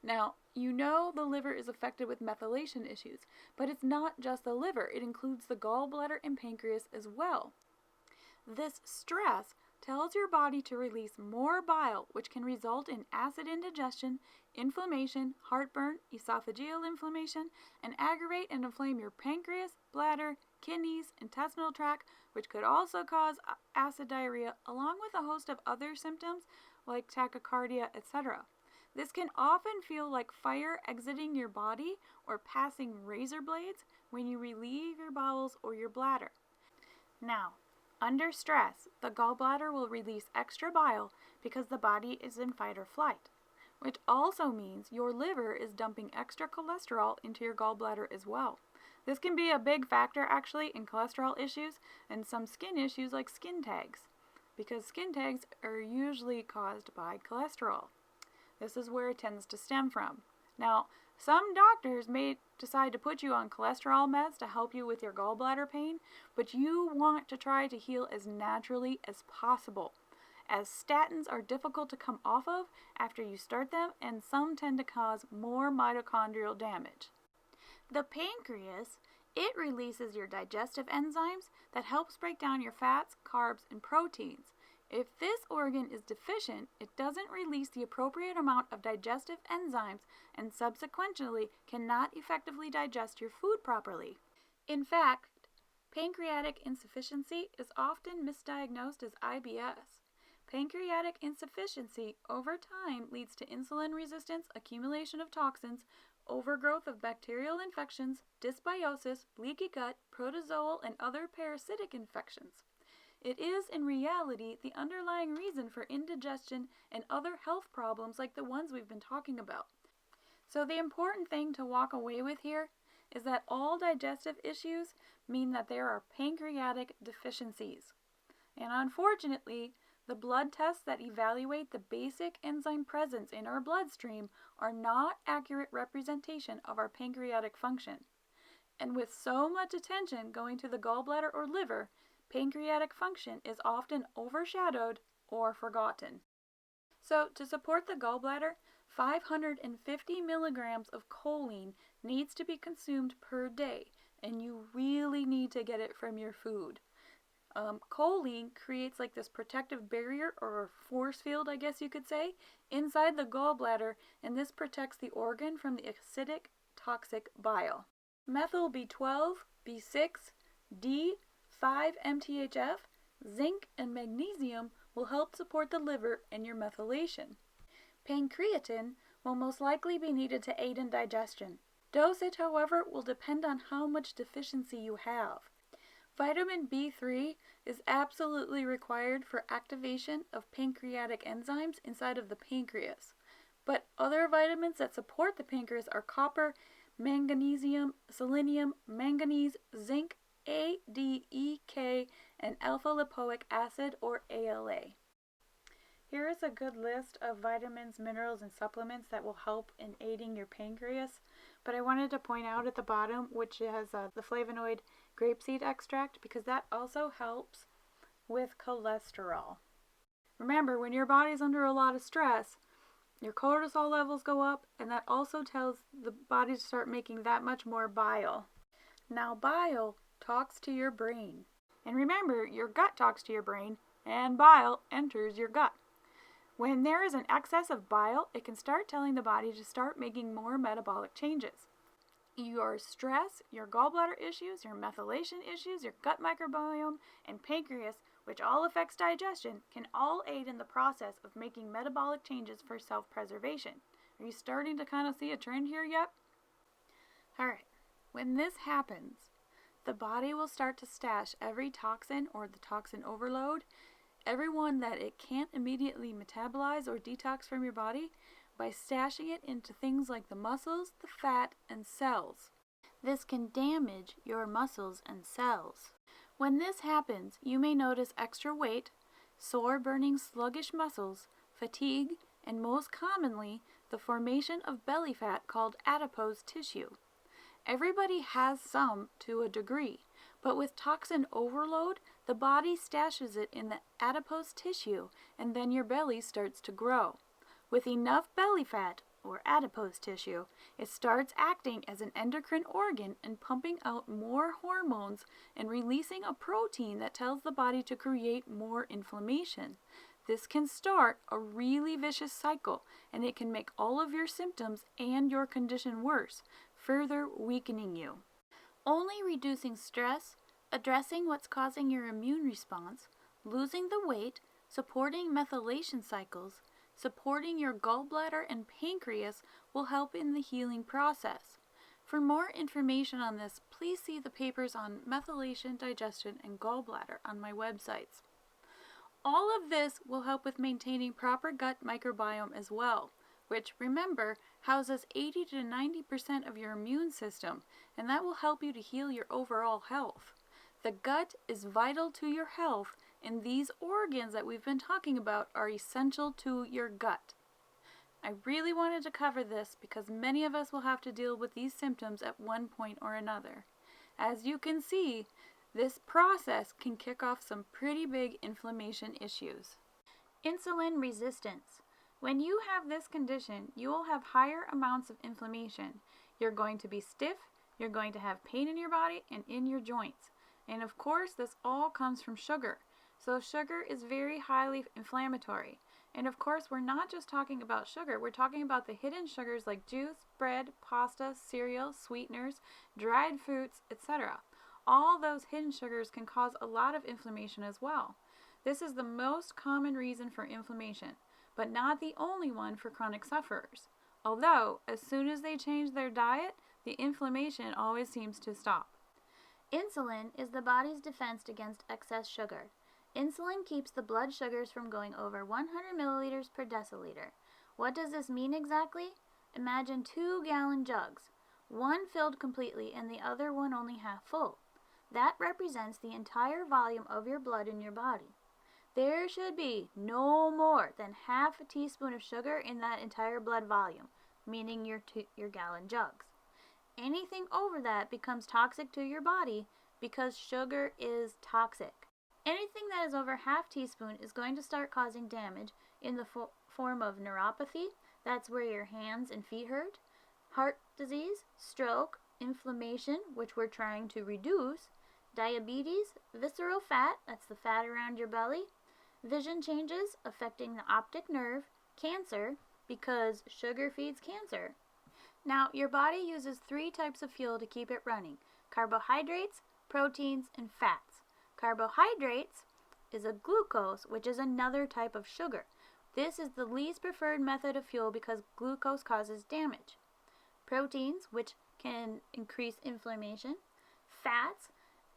A: Now, you know the liver is affected with methylation issues, but it's not just the liver, it includes the gallbladder and pancreas as well. This stress tells your body to release more bile, which can result in acid indigestion, inflammation, heartburn, esophageal inflammation, and aggravate and inflame your pancreas, bladder, kidneys, intestinal tract, which could also cause acid diarrhea, along with a host of other symptoms like tachycardia, etc. This can often feel like fire exiting your body or passing razor blades when you relieve your bowels or your bladder. Now, under stress, the gallbladder will release extra bile because the body is in fight or flight, which also means your liver is dumping extra cholesterol into your gallbladder as well. This can be a big factor actually in cholesterol issues and some skin issues like skin tags, because skin tags are usually caused by cholesterol. This is where it tends to stem from. Now, some doctors may decide to put you on cholesterol meds to help you with your gallbladder pain, but you want to try to heal as naturally as possible, as statins are difficult to come off of after you start them, and some tend to cause more mitochondrial damage. The pancreas, it releases your digestive enzymes that helps break down your fats, carbs, and proteins. If this organ is deficient, it doesn't release the appropriate amount of digestive enzymes and subsequently cannot effectively digest your food properly. In fact, pancreatic insufficiency is often misdiagnosed as IBS. Pancreatic insufficiency over time leads to insulin resistance, accumulation of toxins, overgrowth of bacterial infections, dysbiosis, leaky gut, protozoal, and other parasitic infections. It is, in reality, the underlying reason for indigestion and other health problems like the ones we've been talking about. So the important thing to walk away with here is that all digestive issues mean that there are pancreatic deficiencies. And unfortunately, the blood tests that evaluate the basic enzyme presence in our bloodstream are not accurate representation of our pancreatic function. And with so much attention going to the gallbladder or liver, pancreatic function is often overshadowed or forgotten. So, to support the gallbladder, 550 milligrams of choline needs to be consumed per day, and you really need to get it from your food. Choline creates like this protective barrier or force field, I guess you could say, inside the gallbladder, and this protects the organ from the acidic, toxic bile. Methyl B12, B6, D, 5-MTHF, zinc, and magnesium will help support the liver and your methylation. Pancreatin will most likely be needed to aid in digestion. Dosage, however, will depend on how much deficiency you have. Vitamin B3 is absolutely required for activation of pancreatic enzymes inside of the pancreas. But other vitamins that support the pancreas are copper, magnesium, selenium, manganese, zinc, A, D, E, K, and alpha-lipoic acid or ALA. Here is a good list of vitamins, minerals, and supplements that will help in aiding your pancreas. But I wanted to point out at the bottom, which has the flavonoid grapeseed extract, because that also helps with cholesterol. Remember, when your body's under a lot of stress, your cortisol levels go up, and that also tells the body to start making that much more bile. Now, bile talks to your brain. And remember, your gut talks to your brain, and bile enters your gut. When there is an excess of bile, it can start telling the body to start making more metabolic changes. Your stress, your gallbladder issues, your methylation issues, your gut microbiome, and pancreas, which all affects digestion, can all aid in the process of making metabolic changes for self-preservation. Are you starting to kind of see a trend here yet? Alright, when this happens, the body will start to stash every toxin or the toxin overload, every one that it can't immediately metabolize or detox from your body, by stashing it into things like the muscles, the fat, and cells. This can damage your muscles and cells. When this happens, you may notice extra weight, sore, burning, sluggish muscles, fatigue, and most commonly, the formation of belly fat called adipose tissue. Everybody has some to a degree, but with toxin overload, the body stashes it in the adipose tissue, and then your belly starts to grow. With enough belly fat, or adipose tissue, it starts acting as an endocrine organ and pumping out more hormones and releasing a protein that tells the body to create more inflammation. This can start a really vicious cycle, and it can make all of your symptoms and your condition worse, further weakening you. Only reducing stress, addressing what's causing your immune response, losing the weight, supporting methylation cycles, supporting your gallbladder and pancreas will help in the healing process. For more information on this, please see the papers on methylation, digestion, and gallbladder on my websites. All of this will help with maintaining proper gut microbiome as well, which, remember, houses 80 to 90% of your immune system, and that will help you to heal your overall health. The gut is vital to your health, and these organs that we've been talking about are essential to your gut. I really wanted to cover this because many of us will have to deal with these symptoms at one point or another. As you can see, this process can kick off some pretty big inflammation issues. Insulin resistance. When you have this condition, you will have higher amounts of inflammation. You're going to be stiff, you're going to have pain in your body and in your joints. And of course, this all comes from sugar. So sugar is very highly inflammatory. And of course, we're not just talking about sugar. We're talking about the hidden sugars like juice, bread, pasta, cereal, sweeteners, dried fruits, etc. All those hidden sugars can cause a lot of inflammation as well. This is the most common reason for inflammation, but not the only one for chronic sufferers. Although, as soon as they change their diet, the inflammation always seems to stop.
B: Insulin is the body's defense against excess sugar. Insulin keeps the blood sugars from going over 100 milliliters per deciliter. What does this mean exactly? Imagine 2-gallon jugs, one filled completely and the other one only half full. That represents the entire volume of your blood in your body. There should be no more than half a teaspoon of sugar in that entire blood volume, meaning your gallon jugs. Anything over that becomes toxic to your body because sugar is toxic. Anything that is over half teaspoon is going to start causing damage in the form of neuropathy, that's where your hands and feet hurt, heart disease, stroke, inflammation, which we're trying to reduce, diabetes, visceral fat, that's the fat around your belly, vision changes affecting the optic nerve, cancer, because sugar feeds cancer. Now, your body uses 3 types of fuel to keep it running: carbohydrates, proteins, and fats. Carbohydrates is a glucose, which is another type of sugar. This is the least preferred method of fuel because glucose causes damage. Proteins, which can increase inflammation. Fats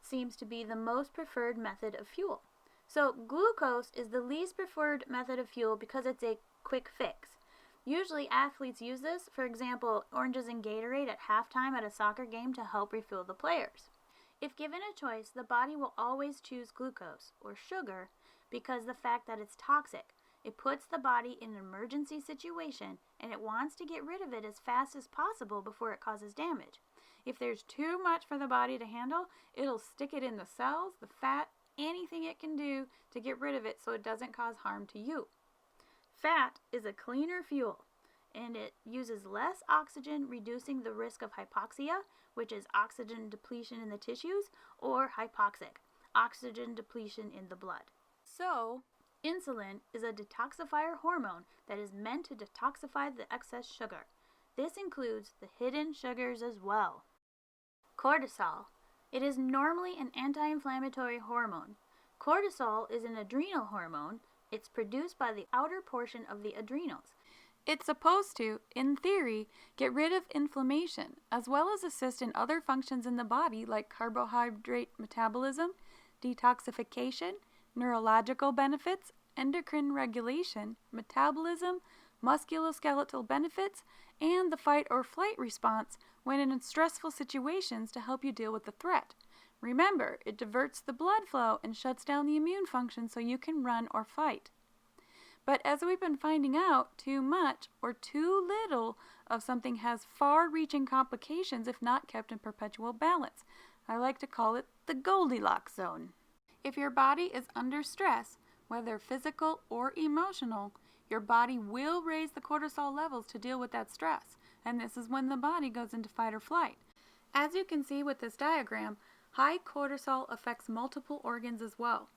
B: seems to be the most preferred method of fuel. So glucose is the least preferred method of fuel because it's a quick fix. Usually athletes use this, for example, oranges and Gatorade at halftime at a soccer game to help refuel the players. If given a choice, the body will always choose glucose, or sugar, because the fact that it's toxic. It puts the body in an emergency situation, and it wants to get rid of it as fast as possible before it causes damage. If there's too much for the body to handle, it'll stick it in the cells, the fat, anything it can do to get rid of it so it doesn't cause harm to you. Fat is a cleaner fuel, and it uses less oxygen, reducing the risk of hypoxia, which is oxygen depletion in the tissues, or hypoxic, oxygen depletion in the blood. So, insulin is a detoxifier hormone that is meant to detoxify the excess sugar. This includes the hidden sugars as well. Cortisol. It is normally an anti-inflammatory hormone. Cortisol is an adrenal hormone. It's produced by the outer portion of the adrenals.
A: It's supposed to, in theory, get rid of inflammation, as well as assist in other functions in the body like carbohydrate metabolism, detoxification, neurological benefits, endocrine regulation, metabolism, musculoskeletal benefits, and the fight or flight response when in stressful situations to help you deal with the threat. Remember, it diverts the blood flow and shuts down the immune function so you can run or fight. But as we've been finding out, too much or too little of something has far-reaching complications if not kept in perpetual balance. I like to call it the Goldilocks zone. If your body is under stress, whether physical or emotional, your body will raise the cortisol levels to deal with that stress, and this is when the body goes into fight or flight. As you can see with this diagram, high cortisol affects multiple organs as well.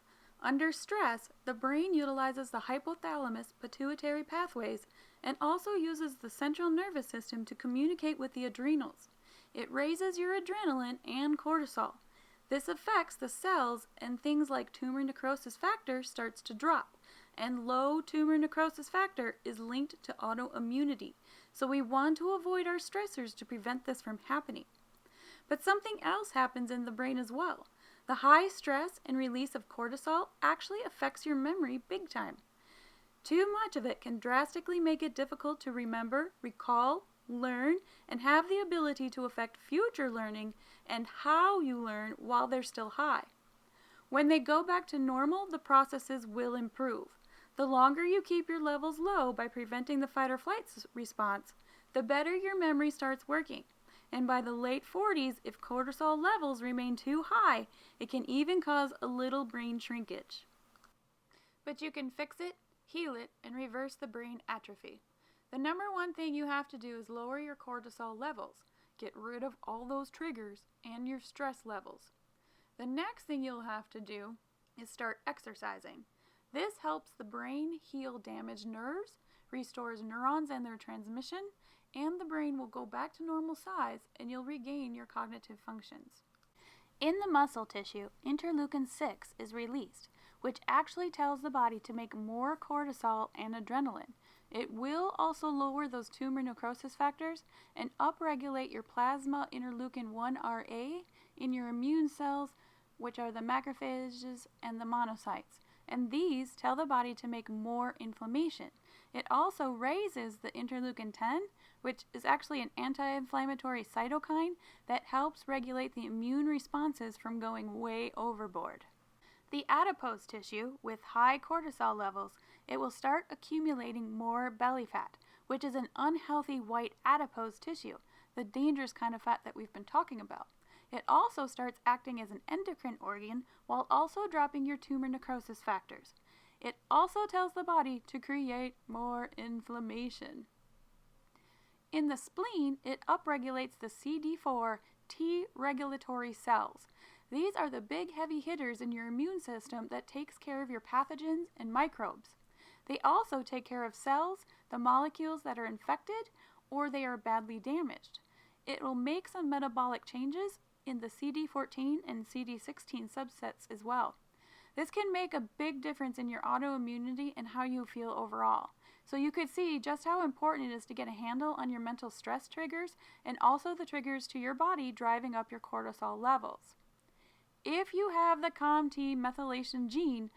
A: Under stress, the brain utilizes the hypothalamus pituitary pathways and also uses the central nervous system to communicate with the adrenals. It raises your adrenaline and cortisol. This affects the cells, and things like tumor necrosis factor starts to drop, and low tumor necrosis factor is linked to autoimmunity, so we want to avoid our stressors to prevent this from happening. But something else happens in the brain as well. The high stress and release of cortisol actually affects your memory big time. Too much of it can drastically make it difficult to remember, recall, learn, and have the ability to affect future learning and how you learn while they're still high. When they go back to normal, the processes will improve. The longer you keep your levels low by preventing the fight or flight response, the better your memory starts working. And by the late 40s, if cortisol levels remain too high, it can even cause a little brain shrinkage. But you can fix it, heal it, and reverse the brain atrophy. The number one thing you have to do is lower your cortisol levels. Get rid of all those triggers and your stress levels. The next thing you'll have to do is start exercising. This helps the brain heal damaged nerves, restores neurons and their transmission, and the brain will go back to normal size and you'll regain your cognitive functions.
B: In the muscle tissue, interleukin-6 is released,
A: which actually tells the body to make more cortisol and adrenaline. It will also lower those tumor necrosis factors and upregulate your plasma interleukin 1Ra in your immune cells, which are the macrophages and the monocytes. And these tell the body to make more inflammation. It also raises the interleukin 10, which is actually an anti-inflammatory cytokine that helps regulate the immune responses from going way overboard. The adipose tissue, with high cortisol levels, it will start accumulating more belly fat, which is an unhealthy white adipose tissue, the dangerous kind of fat that we've been talking about. It also starts acting as an endocrine organ while also dropping your tumor necrosis factors. It also tells the body to create more inflammation. In the spleen, it upregulates the CD4 T regulatory cells. These are the big heavy hitters in your immune system that takes care of your pathogens and microbes. They also take care of cells, the molecules that are infected, or they are badly damaged. It will make some metabolic changes in the CD14 and CD16 subsets as well. This can make a big difference in your autoimmunity and how you feel overall. So you could see just how important it is to get a handle on your mental stress triggers and also the triggers to your body driving up your cortisol levels. If you have the COMT methylation gene,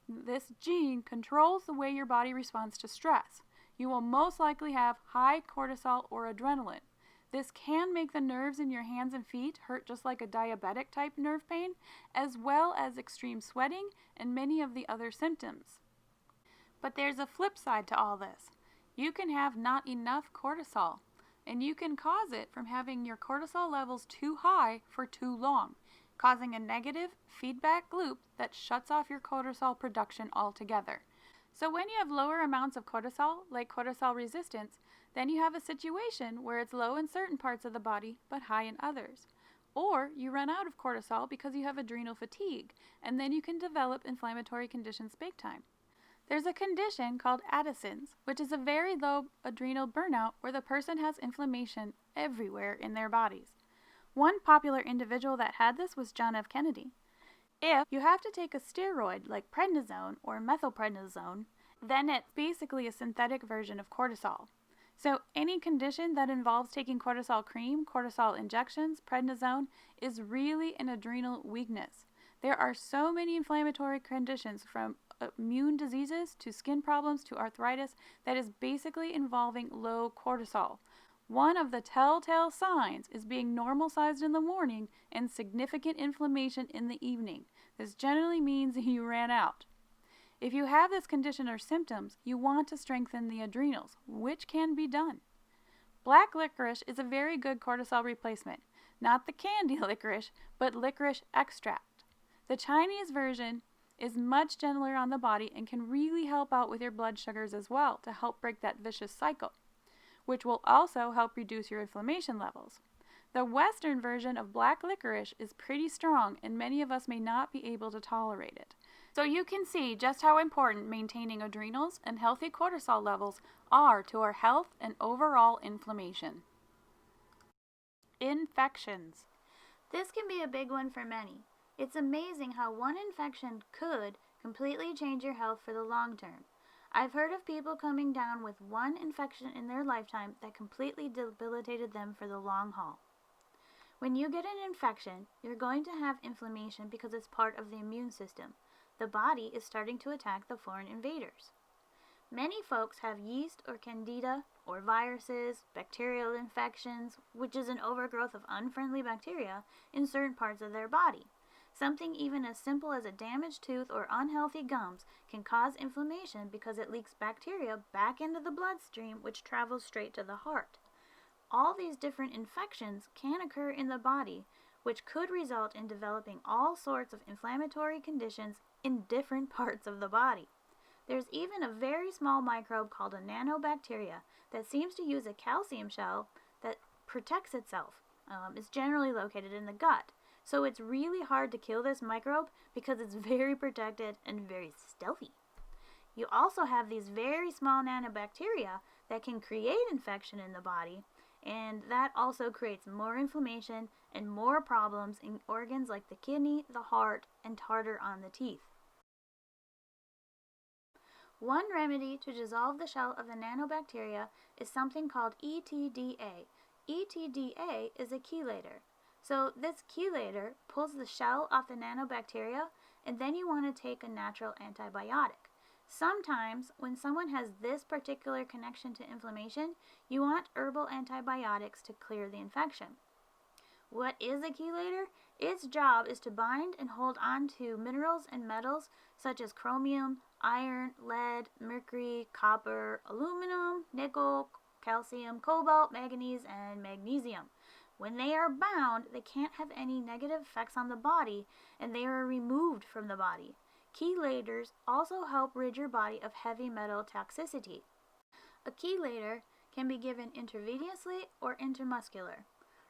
A: this gene controls the way your body responds to stress. You will most likely have high cortisol or adrenaline. This can make the nerves in your hands and feet hurt just like a diabetic type nerve pain, as well as extreme sweating and many of the other symptoms. But there's a flip side to all this. You can have not enough cortisol, and you can cause it from having your cortisol levels too high for too long, causing a negative feedback loop that shuts off your cortisol production altogether. So when you have lower amounts of cortisol, like cortisol resistance, then you have a situation where it's low in certain parts of the body but high in others. Or you run out of cortisol because you have adrenal fatigue, and then you can develop inflammatory conditions big time. There's a condition called Addison's, which is a very low adrenal burnout where the person has inflammation everywhere in their bodies. One popular individual that had this was John F. Kennedy. If you have to take a steroid like prednisone or methylprednisone, then it's basically a synthetic version of cortisol. So any condition that involves taking cortisol cream, cortisol injections, prednisone, is really an adrenal weakness. There are so many inflammatory conditions, from immune diseases to skin problems to arthritis, that is basically involving low cortisol. One of the telltale signs is being normal sized in the morning and significant inflammation in the evening. This generally means you ran out. If you have this condition or symptoms, you want to strengthen the adrenals, which can be done. Black licorice is a very good cortisol replacement. Not the candy licorice, but licorice extract. The Chinese version is much gentler on the body and can really help out with your blood sugars as well to help break that vicious cycle, which will also help reduce your inflammation levels. The Western version of black licorice is pretty strong, and many of us may not be able to tolerate it. So you can see just how important maintaining adrenals and healthy cortisol levels are to our health and overall inflammation. Infections.
B: This can be a big one for many. It's amazing how one infection could completely change your health for the long term. I've heard of people coming down with one infection in their lifetime that completely debilitated them for the long haul. When you get an infection, you're going to have inflammation because it's part of the immune system. The body is starting to attack the foreign invaders. Many folks have yeast or candida or viruses, bacterial infections, which is an overgrowth of unfriendly bacteria in certain parts of their body. Something even as simple as a damaged tooth or unhealthy gums can cause inflammation because it leaks bacteria back into the bloodstream, which travels straight to the heart. All these different infections can occur in the body, which could result in developing all sorts of inflammatory conditions in different parts of the body. There's even a very small microbe called a nanobacteria that seems to use a calcium shell that protects itself. It's generally located in the gut. So it's really hard to kill this microbe because it's very protected and very stealthy. You also have these very small nanobacteria that can create infection in the body, and that also creates more inflammation and more problems in organs like the kidney, the heart, and tartar on the teeth. One remedy to dissolve the shell of the nanobacteria is something called ETDA. ETDA is a chelator. So this chelator pulls the shell off the nanobacteria, and then you want to take a natural antibiotic. Sometimes, when someone has this particular connection to inflammation, you want herbal antibiotics to clear the infection. What is a chelator? Its job is to bind and hold on to minerals and metals such as chromium, iron, lead, mercury, copper, aluminum, nickel, calcium, cobalt, manganese, and magnesium. When they are bound, they can't have any negative effects on the body, and they are removed from the body. Chelators also help rid your body of heavy metal toxicity. A chelator can be given intravenously or intramuscular.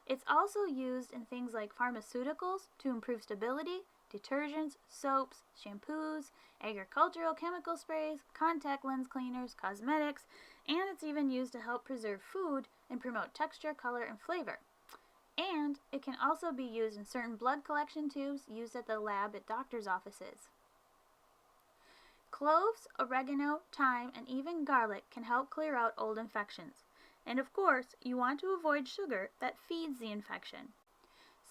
B: It's also used in things like pharmaceuticals to improve stability, detergents, soaps, shampoos, agricultural chemical sprays, contact lens cleaners, cosmetics, and it's even used to help preserve food and promote texture, color, and flavor. And it can also be used in certain blood collection tubes used at the lab at doctor's offices. Cloves, oregano, thyme, and even garlic can help clear out old infections. And of course, you want to avoid sugar that feeds the infection.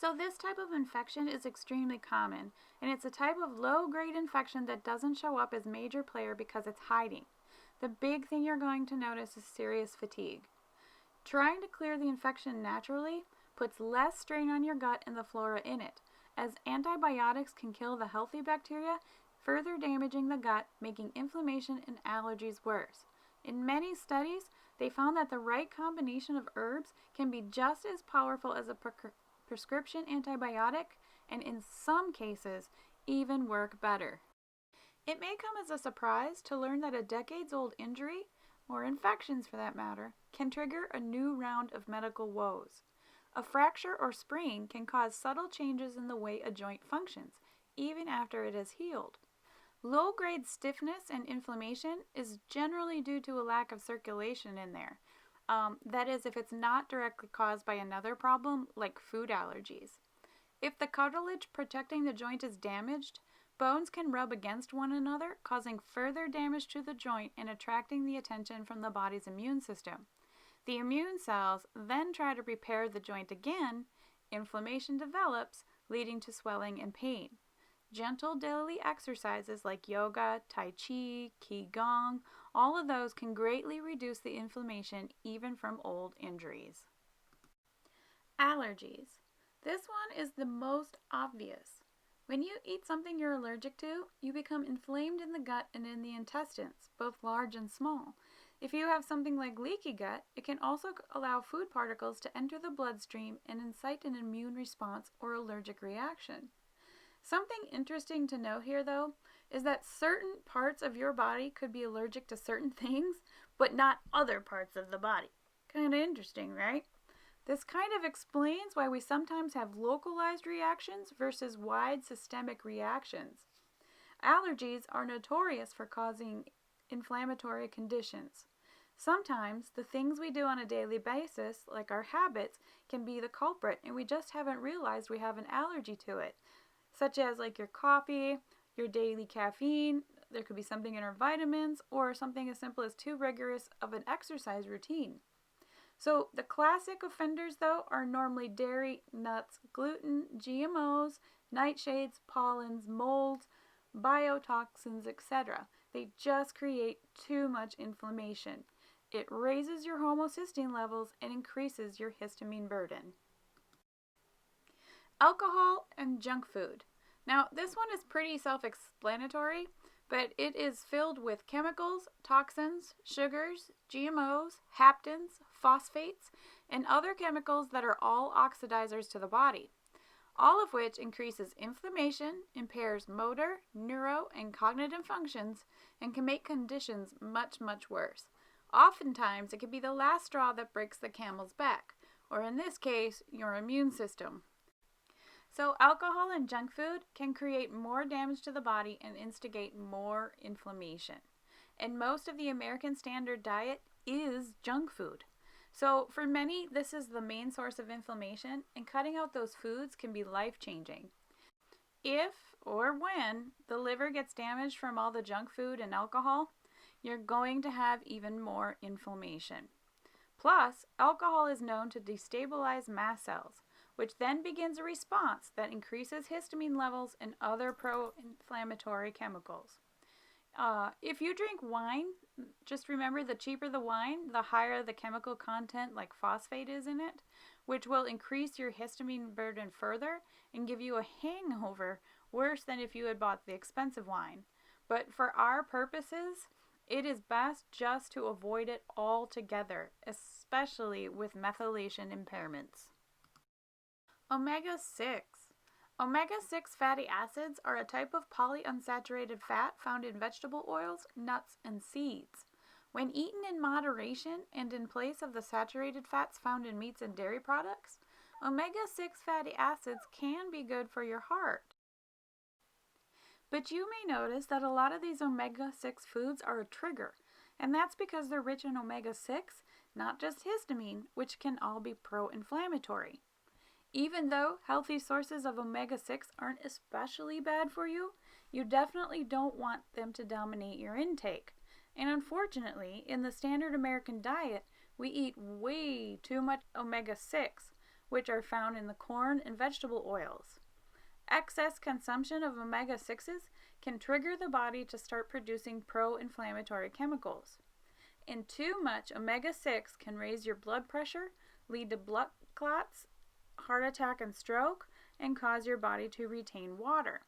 B: So this type of infection is extremely common, and it's a type of low-grade infection that doesn't show up as major player because it's hiding. The big thing you're going to notice is serious fatigue. Trying to clear the infection naturally puts less strain on your gut and the flora in it, as antibiotics can kill the healthy bacteria, further damaging the gut, making inflammation and allergies worse. In many studies, they found that the right combination of herbs can be just as powerful as a prescription antibiotic, and in some cases, even work better. It may come as a surprise to learn that a decades-old injury, or infections for that matter, can trigger a new round of medical woes. A fracture or sprain can cause subtle changes in the way a joint functions, even after it has healed. Low-grade stiffness and inflammation is generally due to a lack of circulation in there. That is, if it's not directly caused by another problem, like food allergies. If the cartilage protecting the joint is damaged, bones can rub against one another, causing further damage to the joint and attracting the attention from the body's immune system. The immune cells then try to repair the joint again. Inflammation develops, leading to swelling and pain. Gentle daily exercises like yoga, tai chi, qigong, all of those can greatly reduce the inflammation even from old injuries. Allergies. This one is the most obvious. When you eat something you're allergic to, you become inflamed in the gut and in the intestines, both large and small. If you have something like leaky gut, it can also allow food particles to enter the bloodstream and incite an immune response or allergic reaction. Something interesting to know here, though, is that certain parts of your body could be allergic to certain things, but not other parts of the body. Kind of interesting, right? This kind of explains why we sometimes have localized reactions versus wide systemic reactions. Allergies are notorious for causing inflammatory conditions. Sometimes the things we do on a daily basis, like our habits, can be the culprit, and we just haven't realized we have an allergy to it. Such as like your coffee, your daily caffeine, there could be something in our vitamins, or something as simple as too rigorous of an exercise routine. So the classic offenders, though, are normally dairy, nuts, gluten, GMOs, nightshades, pollens, molds, biotoxins, etc. They just create too much inflammation. It raises your homocysteine levels and increases your histamine burden. Alcohol and junk food. Now, this one is pretty self-explanatory, but it is filled with chemicals, toxins, sugars, GMOs, haptens, phosphates, and other chemicals that are all oxidizers to the body, all of which increases inflammation, impairs motor, neuro, and cognitive functions, and can make conditions much, much worse. Oftentimes, it can be the last straw that breaks the camel's back, or in this case, your immune system. So alcohol and junk food can create more damage to the body and instigate more inflammation. And most of the American standard diet is junk food. So for many, this is the main source of inflammation, and cutting out those foods can be life-changing. If or when the liver gets damaged from all the junk food and alcohol,
A: you're going to have even more inflammation. Plus, alcohol is known to destabilize mast cells, which then begins a response that increases histamine levels and other pro-inflammatory chemicals. If you drink wine, just remember the cheaper the wine, the higher the chemical content like phosphate is in it, which will increase your histamine burden further and give you a hangover worse than if you had bought the expensive wine. But for our purposes, it is best just to avoid it altogether, especially with methylation impairments. Omega-6. Omega-6 fatty acids are a type of polyunsaturated fat found in vegetable oils, nuts, and seeds. When eaten in moderation and in place of the saturated fats found in meats and dairy products, omega-6 fatty acids can be good for your heart. But you may notice that a lot of these omega-6 foods are a trigger, and that's because they're rich in omega-6, not just histamine, which can all be pro-inflammatory. Even though healthy sources of omega-6 aren't especially bad for you, you definitely don't want them to dominate your intake. And unfortunately, in the standard American diet, we eat way too much omega-6, which are found in the corn and vegetable oils. Excess consumption of omega-6s can trigger the body to start producing pro-inflammatory chemicals. And too much omega-6 can raise your blood pressure, lead to blood clots, heart attack and stroke, and cause your body to retain water.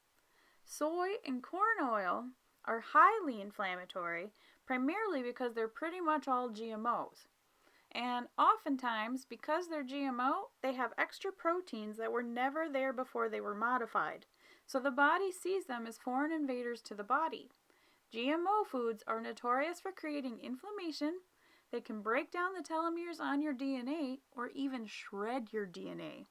A: Soy and corn oil are highly inflammatory, primarily because they're pretty much all GMOs. And oftentimes, because they're GMO, they have extra proteins that were never there before they were modified. So the body sees them as foreign invaders to the body. GMO foods are notorious for creating inflammation. They can break down the telomeres on your DNA or even shred your DNA.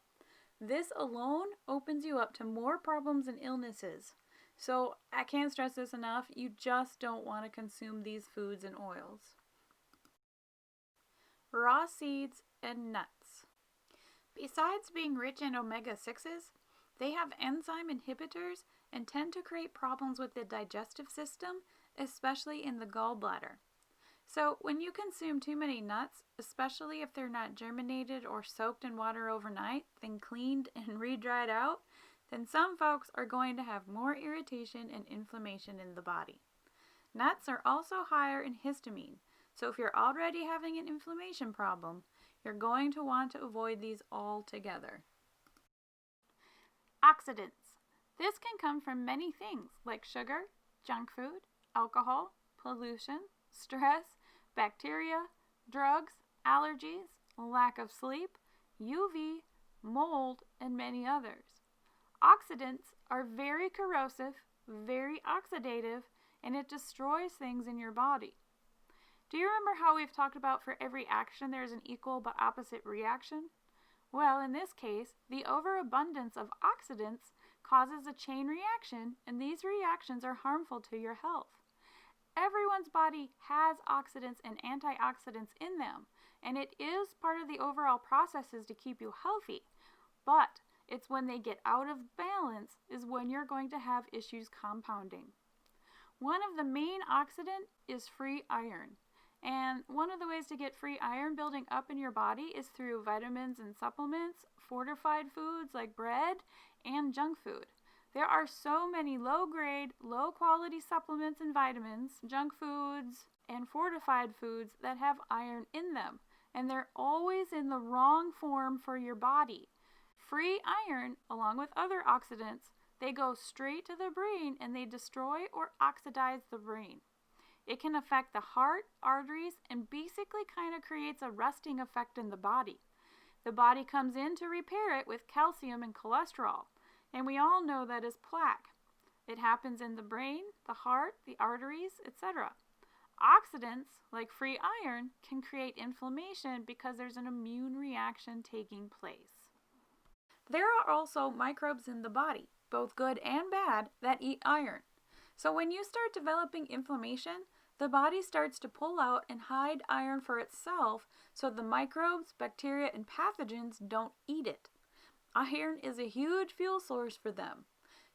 A: This alone opens you up to more problems and illnesses. So I can't stress this enough, you just don't want to consume these foods and oils. Raw seeds and nuts. Besides being rich in omega-6s, they have enzyme inhibitors and tend to create problems with the digestive system, especially in the gallbladder. So when you consume too many nuts, especially if they're not germinated or soaked in water overnight, then cleaned and re-dried out, then some folks are going to have more irritation and inflammation in the body. Nuts are also higher in histamine, so if you're already having an inflammation problem, you're going to want to avoid these altogether. Oxidants. This can come from many things like sugar, junk food, alcohol, pollution, stress, bacteria, drugs, allergies, lack of sleep, UV, mold, and many others. Oxidants are very corrosive, very oxidative, and it destroys things in your body. Do you remember how we've talked about for every action there is an equal but opposite reaction? Well, in this case, the overabundance of oxidants causes a chain reaction, and these reactions are harmful to your health. Everyone's body has oxidants and antioxidants in them, and it is part of the overall processes to keep you healthy. But it's when they get out of balance is when you're going to have issues compounding. One of the main oxidant is free iron. And one of the ways to get free iron building up in your body is through vitamins and supplements, fortified foods like bread, and junk food. There are so many low-grade, low-quality supplements and vitamins, junk foods, and fortified foods that have iron in them, and they're always in the wrong form for your body. Free iron, along with other oxidants, they go straight to the brain and they destroy or oxidize the brain. It can affect the heart, arteries, and basically kind of creates a rusting effect in the body. The body comes in to repair it with calcium and cholesterol, and we all know that is plaque. It happens in the brain, the heart, the arteries, etc. Oxidants, like free iron, can create inflammation because there's an immune reaction taking place. There are also microbes in the body, both good and bad, that eat iron. So when you start developing inflammation, the body starts to pull out and hide iron for itself so the microbes, bacteria, and pathogens don't eat it. Iron is a huge fuel source for them.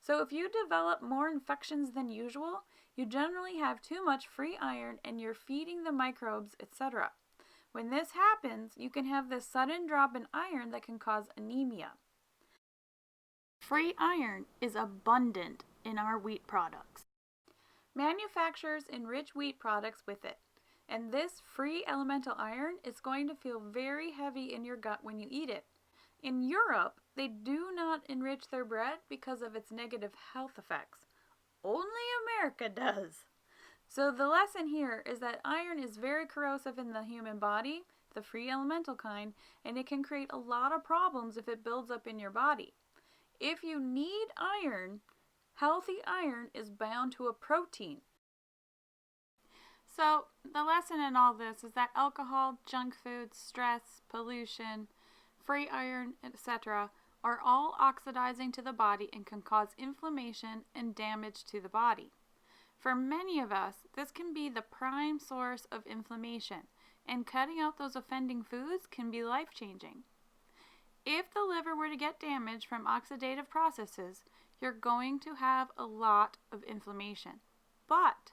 A: So if you develop more infections than usual, you generally have too much free iron and you're feeding the microbes, etc. When this happens, you can have this sudden drop in iron that can cause anemia. Free iron is abundant in our wheat products. Manufacturers enrich wheat products with it, and this free elemental iron is going to feel very heavy in your gut when you eat it. In Europe, they do not enrich their bread because of its negative health effects. Only America does. So the lesson here is that iron is very corrosive in the human body, the free elemental kind, and it can create a lot of problems if it builds up in your body. If you need iron, healthy iron is bound to a protein. So the lesson in all this is that alcohol, junk food, stress, pollution, free iron, etc. are all oxidizing to the body and can cause inflammation and damage to the body. For many of us, this can be the prime source of inflammation, and cutting out those offending foods can be life-changing. If the liver were to get damaged from oxidative processes, you're going to have a lot of inflammation. But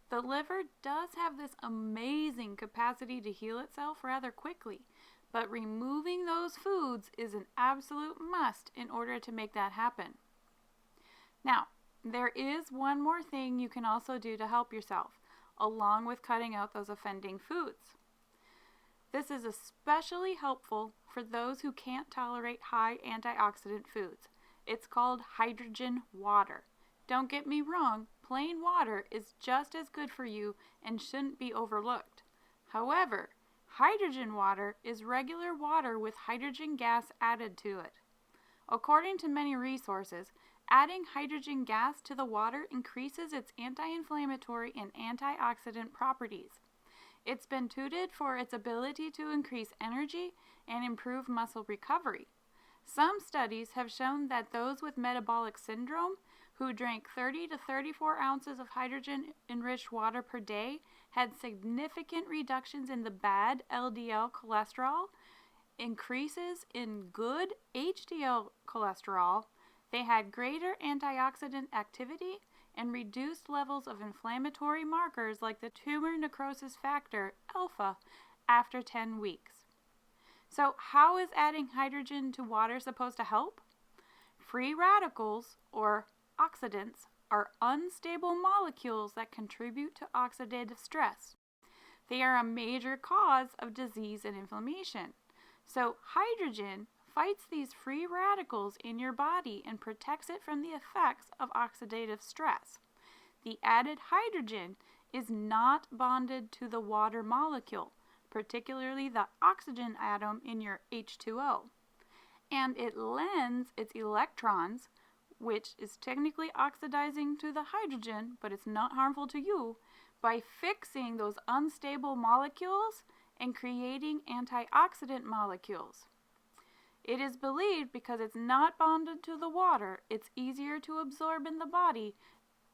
A: the liver does have this amazing capacity to heal itself rather quickly, but removing those foods is an absolute must in order to make that happen. Now, there is one more thing you can also do to help yourself, along with cutting out those offending foods. This is especially helpful for those who can't tolerate high antioxidant foods. It's called hydrogen water. Don't get me wrong, plain water is just as good for you and shouldn't be overlooked. However, hydrogen water is regular water with hydrogen gas added to it. According to many resources, adding hydrogen gas to the water increases its anti-inflammatory and antioxidant properties. It's been touted for its ability to increase energy and improve muscle recovery. Some studies have shown that those with metabolic syndrome who drank 30 to 34 ounces of hydrogen-enriched water per day had significant reductions in the bad LDL cholesterol, increases in good HDL cholesterol. They had greater antioxidant activity and reduced levels of inflammatory markers like the tumor necrosis factor, alpha, after 10 weeks. So how is adding hydrogen to water supposed to help? Free radicals, or oxidants, are unstable molecules that contribute to oxidative stress. They are a major cause of disease and inflammation. So hydrogen fights these free radicals in your body and protects it from the effects of oxidative stress. The added hydrogen is not bonded to the water molecule, particularly the oxygen atom in your H2O. And it lends its electrons, which is technically oxidizing to the hydrogen, but it's not harmful to you, by fixing those unstable molecules and creating antioxidant molecules. It is believed because it's not bonded to the water, it's easier to absorb in the body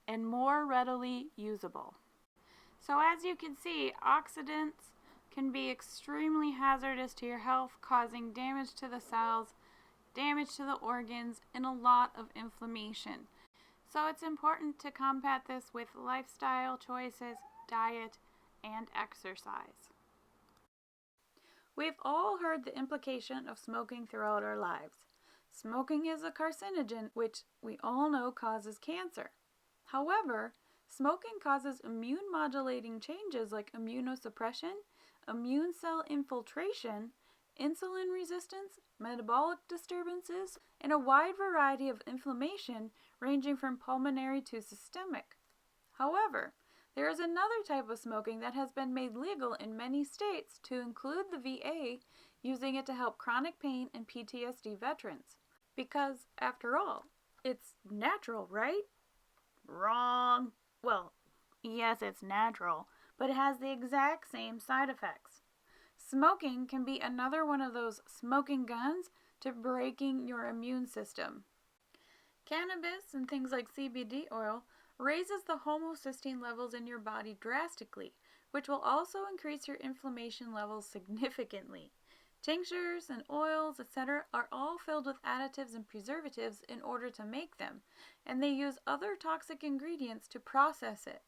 A: and more readily usable. So as you can see, oxidants can be extremely hazardous to your health, causing damage to the cells, damage to the organs, and a lot of inflammation. So it's important to combat this with lifestyle choices, diet, and exercise. We've all heard the implication of smoking throughout our lives. Smoking is a carcinogen, which we all know causes cancer. However, smoking causes immune modulating changes like immunosuppression, immune cell infiltration, insulin resistance, metabolic disturbances, and a wide variety of inflammation ranging from pulmonary to systemic. However, there is another type of smoking that has been made legal in many states to include the VA, using it to help chronic pain and PTSD veterans. Because, after all, it's natural, right? Wrong. Well, yes, it's natural, but it has the exact same side effects. Smoking can be another one of those smoking guns to breaking your immune system. Cannabis and things like CBD oil raises the homocysteine levels in your body drastically, which will also increase your inflammation levels significantly. Tinctures and oils, etc. are all filled with additives and preservatives in order to make them, and they use other toxic ingredients to process it.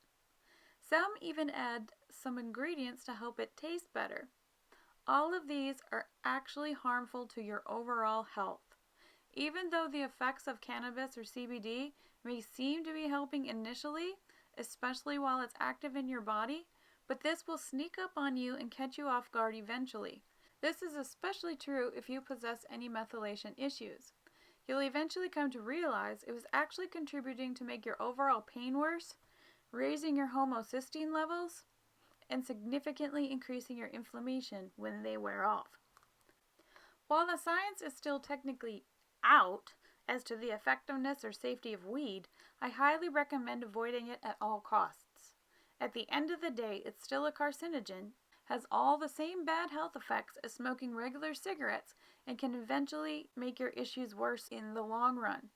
A: Some even add some ingredients to help it taste better. All of these are actually harmful to your overall health. Even though the effects of cannabis or CBD may seem to be helping initially, especially while it's active in your body, but this will sneak up on you and catch you off guard eventually. This is especially true if you possess any methylation issues. You'll eventually come to realize it was actually contributing to make your overall pain worse, raising your homocysteine levels, and significantly increasing your inflammation when they wear off. While the science is still technically out as to the effectiveness or safety of weed, I highly recommend avoiding it at all costs. At the end of the day, it's still a carcinogen, has all the same bad health effects as smoking regular cigarettes, and can eventually make your issues worse in the long run.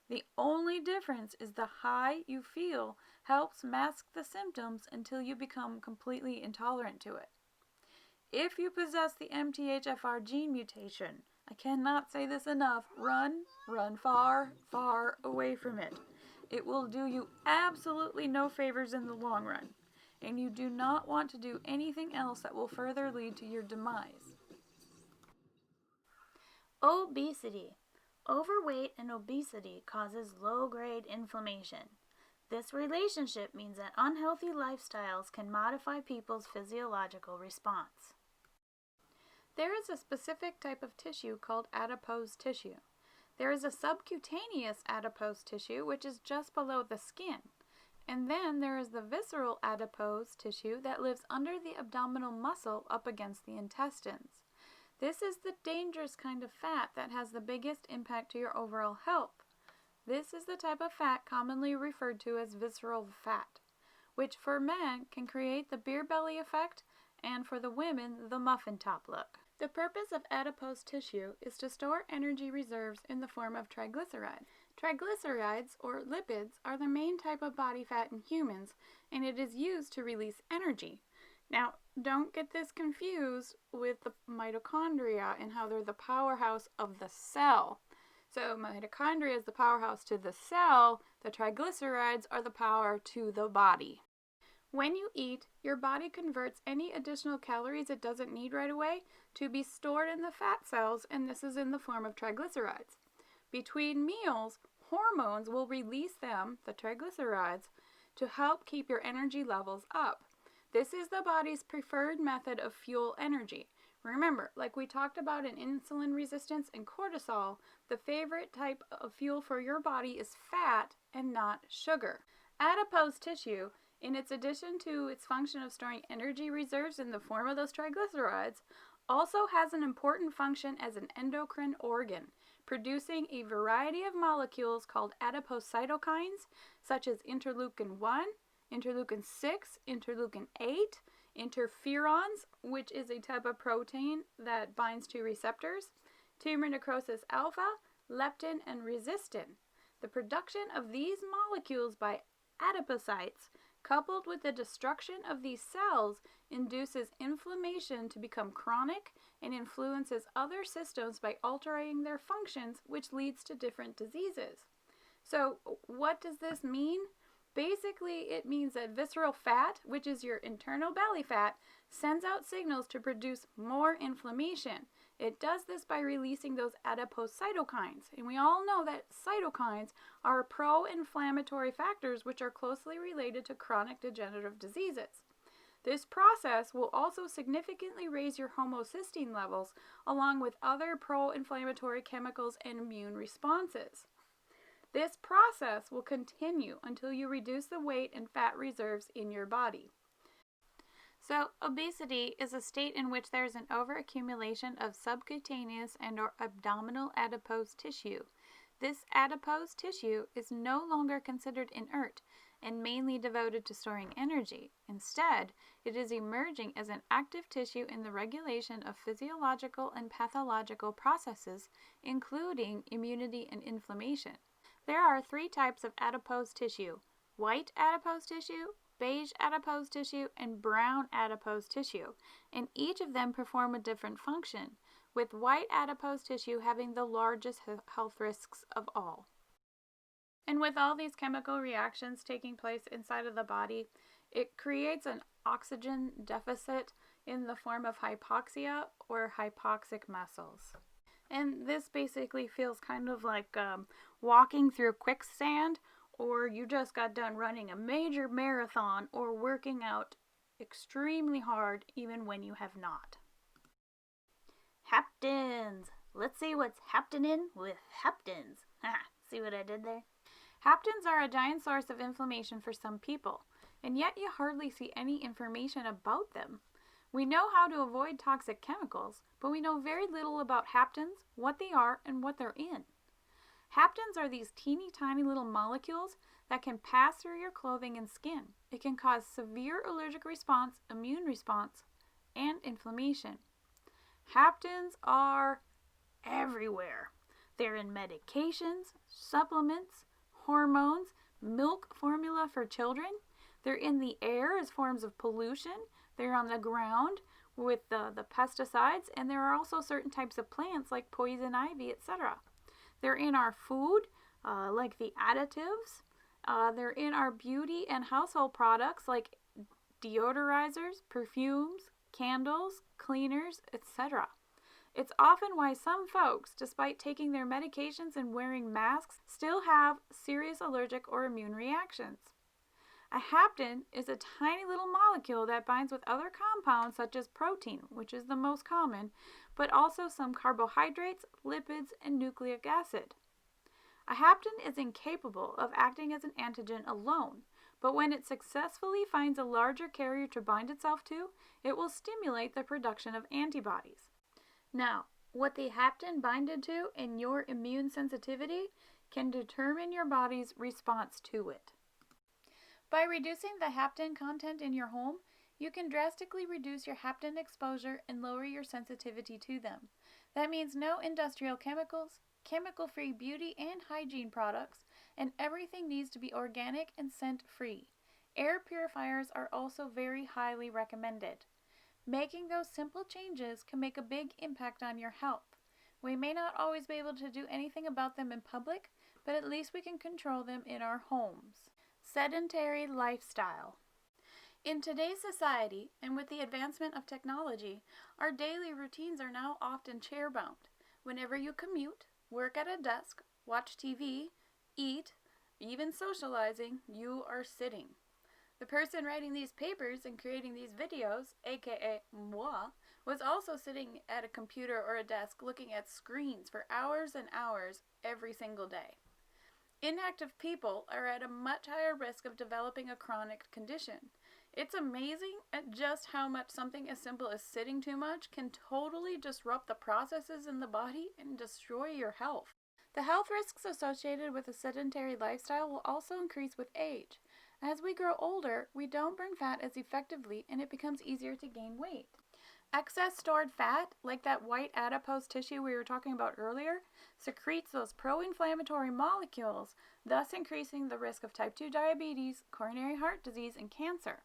A: The only difference is the high you feel helps mask the symptoms until you become completely intolerant to it. If you possess the MTHFR gene mutation, I cannot say this enough, run far, far away from it. It will do you absolutely no favors in the long run, and you do not want to do anything else that will further lead to your demise.
B: Obesity. Overweight and obesity causes low-grade inflammation. This relationship means that unhealthy lifestyles can modify people's physiological response.
A: There is a specific type of tissue called adipose tissue. There is a subcutaneous adipose tissue, which is just below the skin. And then there is the visceral adipose tissue that lives under the abdominal muscle up against the intestines. This is the dangerous kind of fat that has the biggest impact to your overall health. This is the type of fat commonly referred to as visceral fat, which for men can create the beer belly effect and for the women the muffin top look. The purpose of adipose tissue is to store energy reserves in the form of triglycerides. Triglycerides, or lipids, are the main type of body fat in humans, and it is used to release energy. Now, don't get this confused with the mitochondria and how they're the powerhouse of the cell. So mitochondria is the powerhouse to the cell, the triglycerides are the power to the body. When you eat, your body converts any additional calories it doesn't need right away to be stored in the fat cells, and this is in the form of triglycerides. Between meals, hormones will release them, the triglycerides, to help keep your energy levels up. This is the body's preferred method of fuel energy. Remember, like we talked about in insulin resistance and cortisol, the favorite type of fuel for your body is fat and not sugar. Adipose tissue, in its addition to its function of storing energy reserves in the form of those triglycerides, also has an important function as an endocrine organ, producing a variety of molecules called adipose cytokines, such as interleukin 1, interleukin 6, interleukin 8, interferons, which is a type of protein that binds to receptors, tumor necrosis alpha, leptin, and resistin. The production of these molecules by adipocytes, coupled with the destruction of these cells, induces inflammation to become chronic and influences other systems by altering their functions, which leads to different diseases. So what does this mean? Basically, it means that visceral fat, which is your internal belly fat, sends out signals to produce more inflammation. It does this by releasing those adipose cytokines. And we all know that cytokines are pro-inflammatory factors which are closely related to chronic degenerative diseases. This process will also significantly raise your homocysteine levels along with other pro-inflammatory chemicals and immune responses. This process will continue until you reduce the weight and fat reserves in your body. So, obesity is a state in which there is an overaccumulation of subcutaneous and or abdominal adipose tissue. This adipose tissue is no longer considered inert and mainly devoted to storing energy. Instead, it is emerging as an active tissue in the regulation of physiological and pathological processes, including immunity and inflammation. There are 3 types of adipose tissue: white adipose tissue, beige adipose tissue, and brown adipose tissue, and each of them perform a different function, with white adipose tissue having the largest health risks of all. And with all these chemical reactions taking place inside of the body, It creates an oxygen deficit in the form of hypoxia or hypoxic muscles. And this basically feels kind of like walking through quicksand, or you just got done running a major marathon or working out extremely hard even when you have not. Haptens. Let's see what's happening with haptens. See what I did there? Haptens are a giant source of inflammation for some people, and yet you hardly see any information about them. We know how to avoid toxic chemicals, but we know very little about haptens, what they are, and what they're in. Haptens are these teeny tiny little molecules that can pass through your clothing and skin. It can cause severe allergic response, immune response, and inflammation. Haptens are everywhere. They're in medications, supplements, hormones, milk formula for children. They're in the air as forms of pollution. They're on the ground with the pesticides, and there are also certain types of plants like poison ivy, etc. They're in our food, like the additives. They're in our beauty and household products like deodorizers, perfumes, candles, cleaners, etc. It's often why some folks, despite taking their medications and wearing masks, still have serious allergic or immune reactions. A hapten is a tiny little molecule that binds with other compounds such as protein, which is the most common, but also some carbohydrates, lipids, and nucleic acid. A hapten is incapable of acting as an antigen alone, but when it successfully finds a larger carrier to bind itself to, it will stimulate the production of antibodies. Now, what the hapten binded to and your immune sensitivity can determine your body's response to it. By reducing the hapten content in your home, you can drastically reduce your hapten exposure and lower your sensitivity to them. That means no industrial chemicals, chemical-free beauty and hygiene products, and everything needs to be organic and scent-free. Air purifiers are also very highly recommended. Making those simple changes can make a big impact on your health. We may not always be able to do anything about them in public, but at least we can control them in our homes. Sedentary lifestyle. In today's society, and with the advancement of technology, our daily routines are now often chair-bound. Whenever you commute, work at a desk, watch TV, eat, even socializing, you are sitting. The person writing these papers and creating these videos, aka moi, was also sitting at a computer or a desk looking at screens for hours and hours every single day. Inactive people are at a much higher risk of developing a chronic condition. It's amazing at just how much something as simple as sitting too much can totally disrupt the processes in the body and destroy your health. The health risks associated with a sedentary lifestyle will also increase with age. As we grow older, we don't burn fat as effectively and it becomes easier to gain weight. Excess stored fat, like that white adipose tissue we were talking about earlier, secretes those pro-inflammatory molecules, thus increasing the risk of type 2 diabetes, coronary heart disease, and cancer.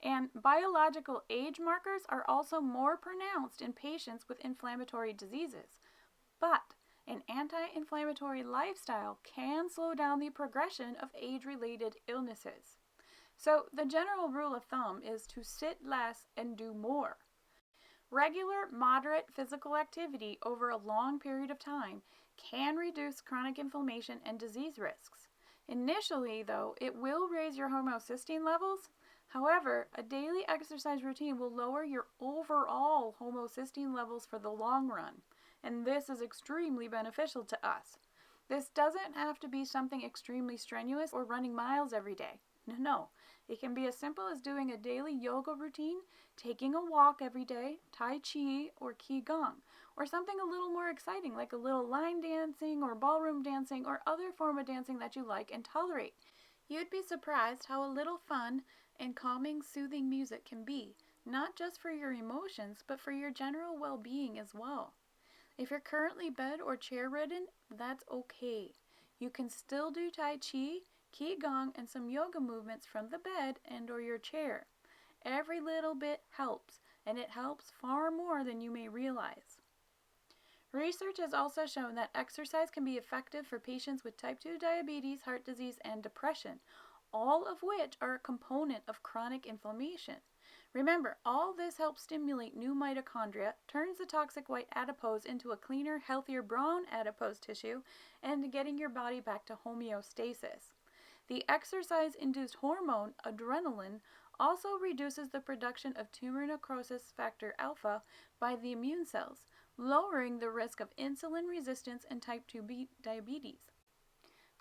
A: And biological age markers are also more pronounced in patients with inflammatory diseases. But an anti-inflammatory lifestyle can slow down the progression of age-related illnesses. So the general rule of thumb is to sit less and do more. Regular, moderate physical activity over a long period of time can reduce chronic inflammation and disease risks. Initially, though, it will raise your homocysteine levels. However, a daily exercise routine will lower your overall homocysteine levels for the long run, and this is extremely beneficial to us. This doesn't have to be something extremely strenuous or running miles every day. No, it can be as simple as doing a daily yoga routine, taking a walk every day, Tai Chi or Qigong, or something a little more exciting like a little line dancing or ballroom dancing or other form of dancing that you like and tolerate. You'd be surprised how a little fun and calming, soothing music can be, not just for your emotions, but for your general well-being as well. If you're currently bed or chair ridden, that's okay. You can still do Tai Chi, Qigong, and some yoga movements from the bed and or your chair. Every little bit helps, and it helps far more than you may realize. Research has also shown that exercise can be effective for patients with type 2 diabetes, heart disease, and depression, all of which are a component of chronic inflammation. Remember, all this helps stimulate new mitochondria, turns the toxic white adipose into a cleaner, healthier brown adipose tissue, and getting your body back to homeostasis. The exercise-induced hormone, adrenaline, also reduces the production of tumor necrosis factor alpha by the immune cells, lowering the risk of insulin resistance and type 2 diabetes.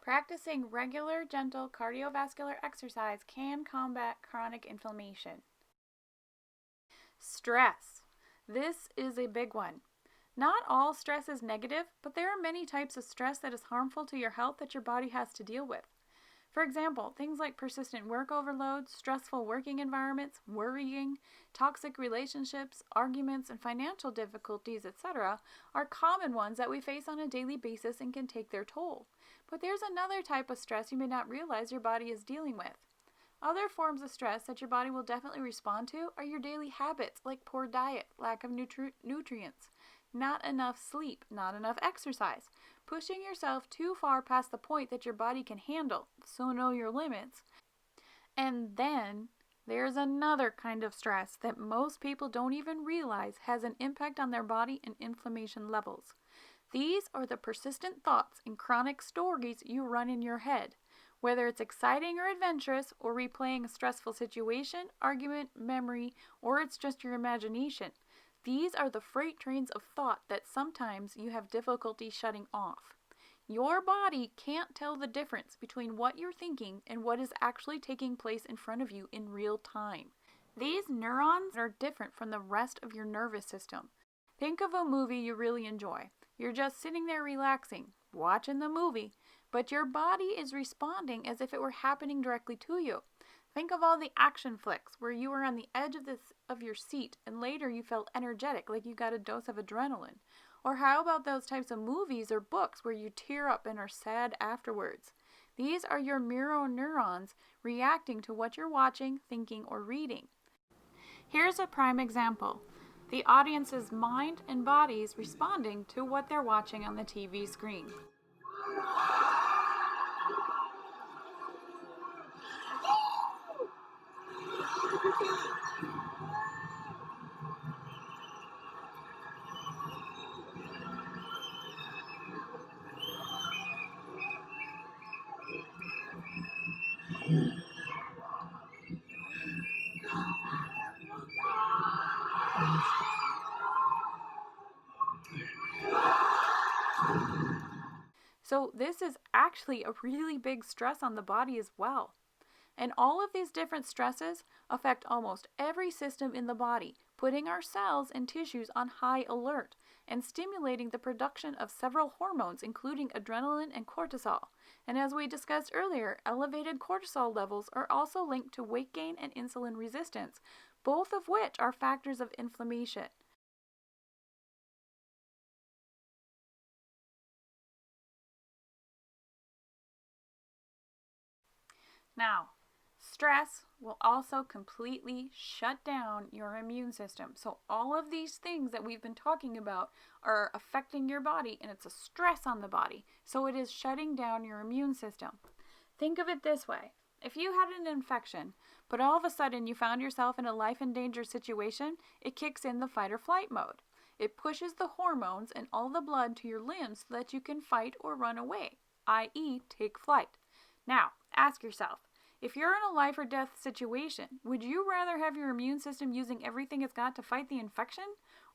A: Practicing regular, gentle cardiovascular exercise can combat chronic inflammation. Stress. This is a big one. Not all stress is negative, but there are many types of stress that is harmful to your health that your body has to deal with. For example, things like persistent work overload, stressful working environments, worrying, toxic relationships, arguments, and financial difficulties, etc., are common ones that we face on a daily basis and can take their toll. But there's another type of stress you may not realize your body is dealing with. Other forms of stress that your body will definitely respond to are your daily habits like poor diet, lack of nutrients, not enough sleep, not enough exercise, pushing yourself too far past the point that your body can handle, so know your limits. And then there's another kind of stress that most people don't even realize has an impact on their body and inflammation levels. These are the persistent thoughts and chronic stories you run in your head. Whether it's exciting or adventurous, or replaying a stressful situation, argument, memory, or it's just your imagination, these are the freight trains of thought that sometimes you have difficulty shutting off. Your body can't tell the difference between what you're thinking and what is actually taking place in front of you in real time. These neurons are different from the rest of your nervous system. Think of a movie you really enjoy. You're just sitting there relaxing, watching the movie, but your body is responding as if it were happening directly to you. Think of all the action flicks where you were on the edge of your seat and later you felt energetic, like you got a dose of adrenaline. Or how about those types of movies or books where you tear up and are sad afterwards? These are your mirror neurons reacting to what you're watching, thinking, or reading. Here's a prime example. The audience's mind and bodies responding to what they're watching on the TV screen. So this is actually a really big stress on the body as well. And all of these different stresses affect almost every system in the body, putting our cells and tissues on high alert and stimulating the production of several hormones, including adrenaline and cortisol. And as we discussed earlier, elevated cortisol levels are also linked to weight gain and insulin resistance, both of which are factors of inflammation. Now, stress will also completely shut down your immune system. So all of these things that we've been talking about are affecting your body, and it's a stress on the body. So it is shutting down your immune system. Think of it this way. If you had an infection, but all of a sudden you found yourself in a life and danger situation, it kicks in the fight or flight mode. It pushes the hormones and all the blood to your limbs so that you can fight or run away, i.e. take flight. Now, ask yourself, if you're in a life or death situation, would you rather have your immune system using everything it's got to fight the infection?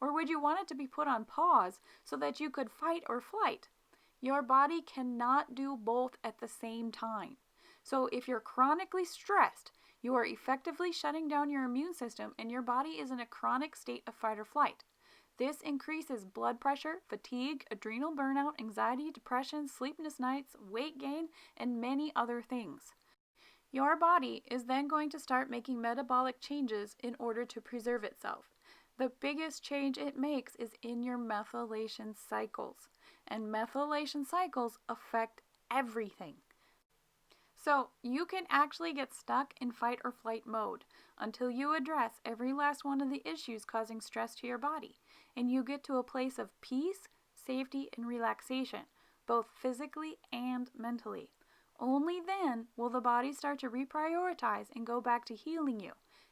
A: Or would you want it to be put on pause so that you could fight or flight? Your body cannot do both at the same time. So if you're chronically stressed, you are effectively shutting down your immune system and your body is in a chronic state of fight or flight. This increases blood pressure, fatigue, adrenal burnout, anxiety, depression, sleepless nights, weight gain, and many other things. Your body is then going to start making metabolic changes in order to preserve itself. The biggest change it makes is in your methylation cycles. And methylation cycles affect everything. So you can actually get stuck in fight or flight mode until you address every last one of the issues causing stress to your body. And you get to a place of peace, safety, and relaxation, both physically and mentally. Only then will the body start to reprioritize and go back to healing you.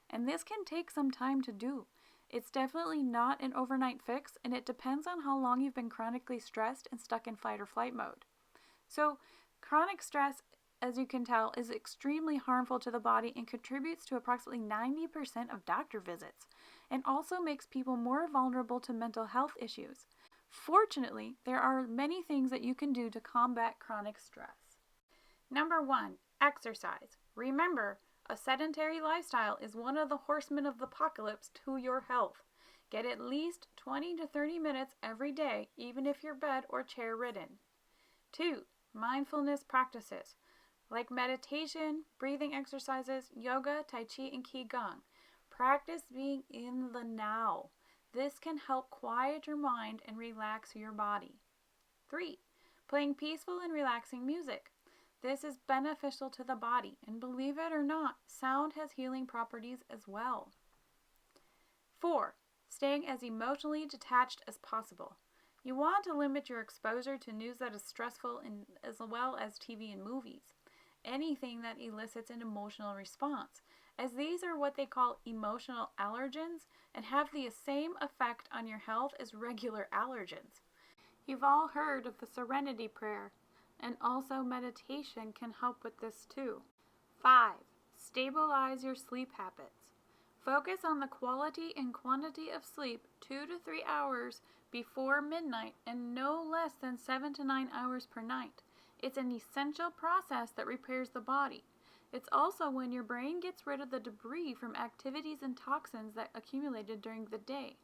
A: And this can take some time to do. It's definitely not an overnight fix, and it depends on how long you've been chronically stressed and stuck in fight or flight mode. So, chronic stress, as you can tell, is extremely harmful to the body and contributes to approximately 90% of doctor visits, and also makes people more vulnerable to mental health issues. Fortunately, there are many things that you can do to combat chronic stress. Number 1, exercise. Remember, a sedentary lifestyle is one of the horsemen of the apocalypse to your health. Get at least 20 to 30 minutes every day, even if you're bed or chair ridden. 2, mindfulness practices like meditation, breathing exercises, yoga, tai chi, and qigong. Practice being in the now. This can help quiet your mind and relax your body. 3, playing peaceful and relaxing music. This is beneficial to the body, and believe it or not, sound has healing properties as well. 4, staying as emotionally detached as possible. You want to limit your exposure to news that is stressful as well as TV and movies. Anything that elicits an emotional response, as these are what they call emotional allergens and have the same effect on your health as regular allergens. You've all heard of the Serenity Prayer, and also meditation can help with this too. 5, stabilize your sleep habits. Focus on the quality and quantity of sleep 2 to 3 hours before midnight and no less than 7 to 9 hours per night. It's an essential process that repairs the body. It's also when your brain gets rid of the debris from activities and toxins that accumulated during the day.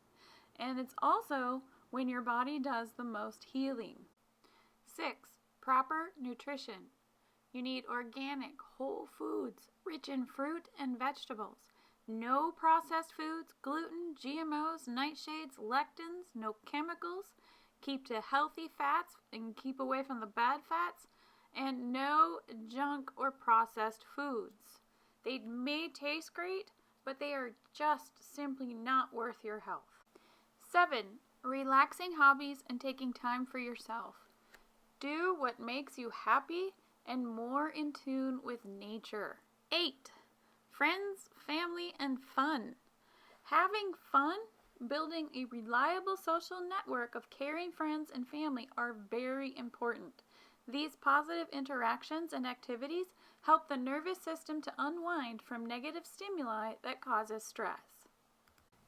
A: And it's also when your body does the most healing. 6, proper nutrition. You need organic, whole foods, rich in fruit and vegetables. No processed foods, gluten, GMOs, nightshades, lectins, no chemicals. Keep to healthy fats and keep away from the bad fats. And no junk or processed foods. They may taste great, but they are just simply not worth your health. 7, relaxing hobbies and taking time for yourself. Do what makes you happy and more in tune with nature. 8, friends, family, and fun. Having fun, building a reliable social network of caring friends and family are very important. These positive interactions and activities help the nervous system to unwind from negative stimuli that causes stress.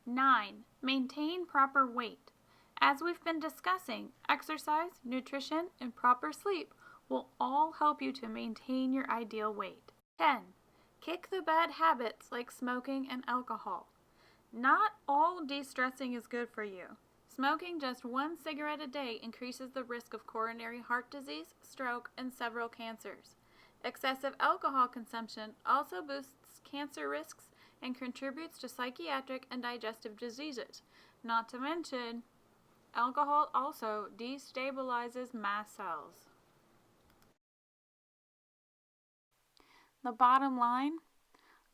A: 9, maintain proper weight. As we've been discussing, exercise, nutrition, and proper sleep will all help you to maintain your ideal weight. 10, kick the bad habits like smoking and alcohol. Not all de-stressing is good for you. Smoking just 1 cigarette a day increases the risk of coronary heart disease, stroke, and several cancers. Excessive alcohol consumption also boosts cancer risks and contributes to psychiatric and digestive diseases. Not to mention, alcohol also destabilizes mast cells. The bottom line,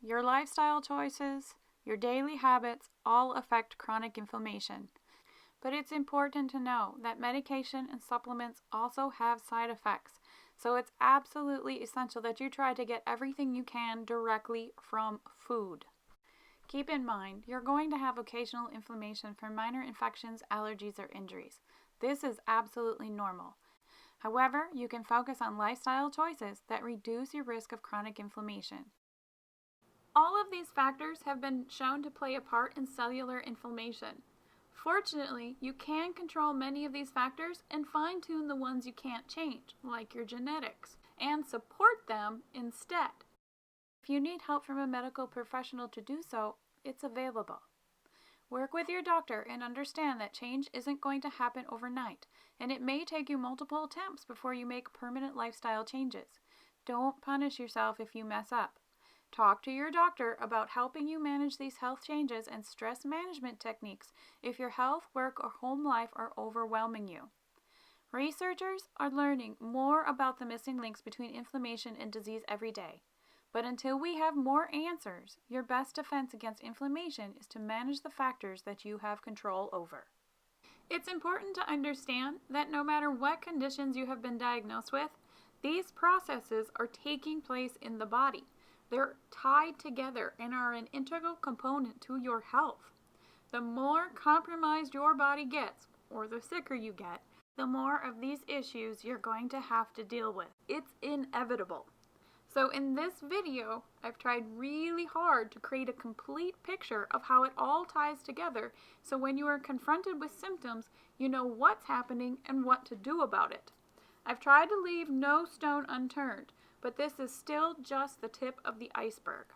A: your lifestyle choices, your daily habits all affect chronic inflammation. But it's important to know that medication and supplements also have side effects, so it's absolutely essential that you try to get everything you can directly from food. Keep in mind, you're going to have occasional inflammation from minor infections, allergies, or injuries. This is absolutely normal. However, you can focus on lifestyle choices that reduce your risk of chronic inflammation. All of these factors have been shown to play a part in cellular inflammation. Fortunately, you can control many of these factors and fine-tune the ones you can't change, like your genetics, and support them instead. If you need help from a medical professional to do so, it's available. Work with your doctor and understand that change isn't going to happen overnight, and it may take you multiple attempts before you make permanent lifestyle changes. Don't punish yourself if you mess up. Talk to your doctor about helping you manage these health changes and stress management techniques if your health, work, or home life are overwhelming you. Researchers are learning more about the missing links between inflammation and disease every day. But until we have more answers, your best defense against inflammation is to manage the factors that you have control over. It's important to understand that no matter what conditions you have been diagnosed with, These processes are taking place in the body. They're tied together and are an integral component to your health. The more compromised your body gets, or the sicker you get, the more of these issues you're going to have to deal with. It's inevitable. So in this video, I've tried really hard to create a complete picture of how it all ties together, so when you are confronted with symptoms, you know what's happening and what to do about it. I've tried to leave no stone unturned, but this is still just the tip of the iceberg.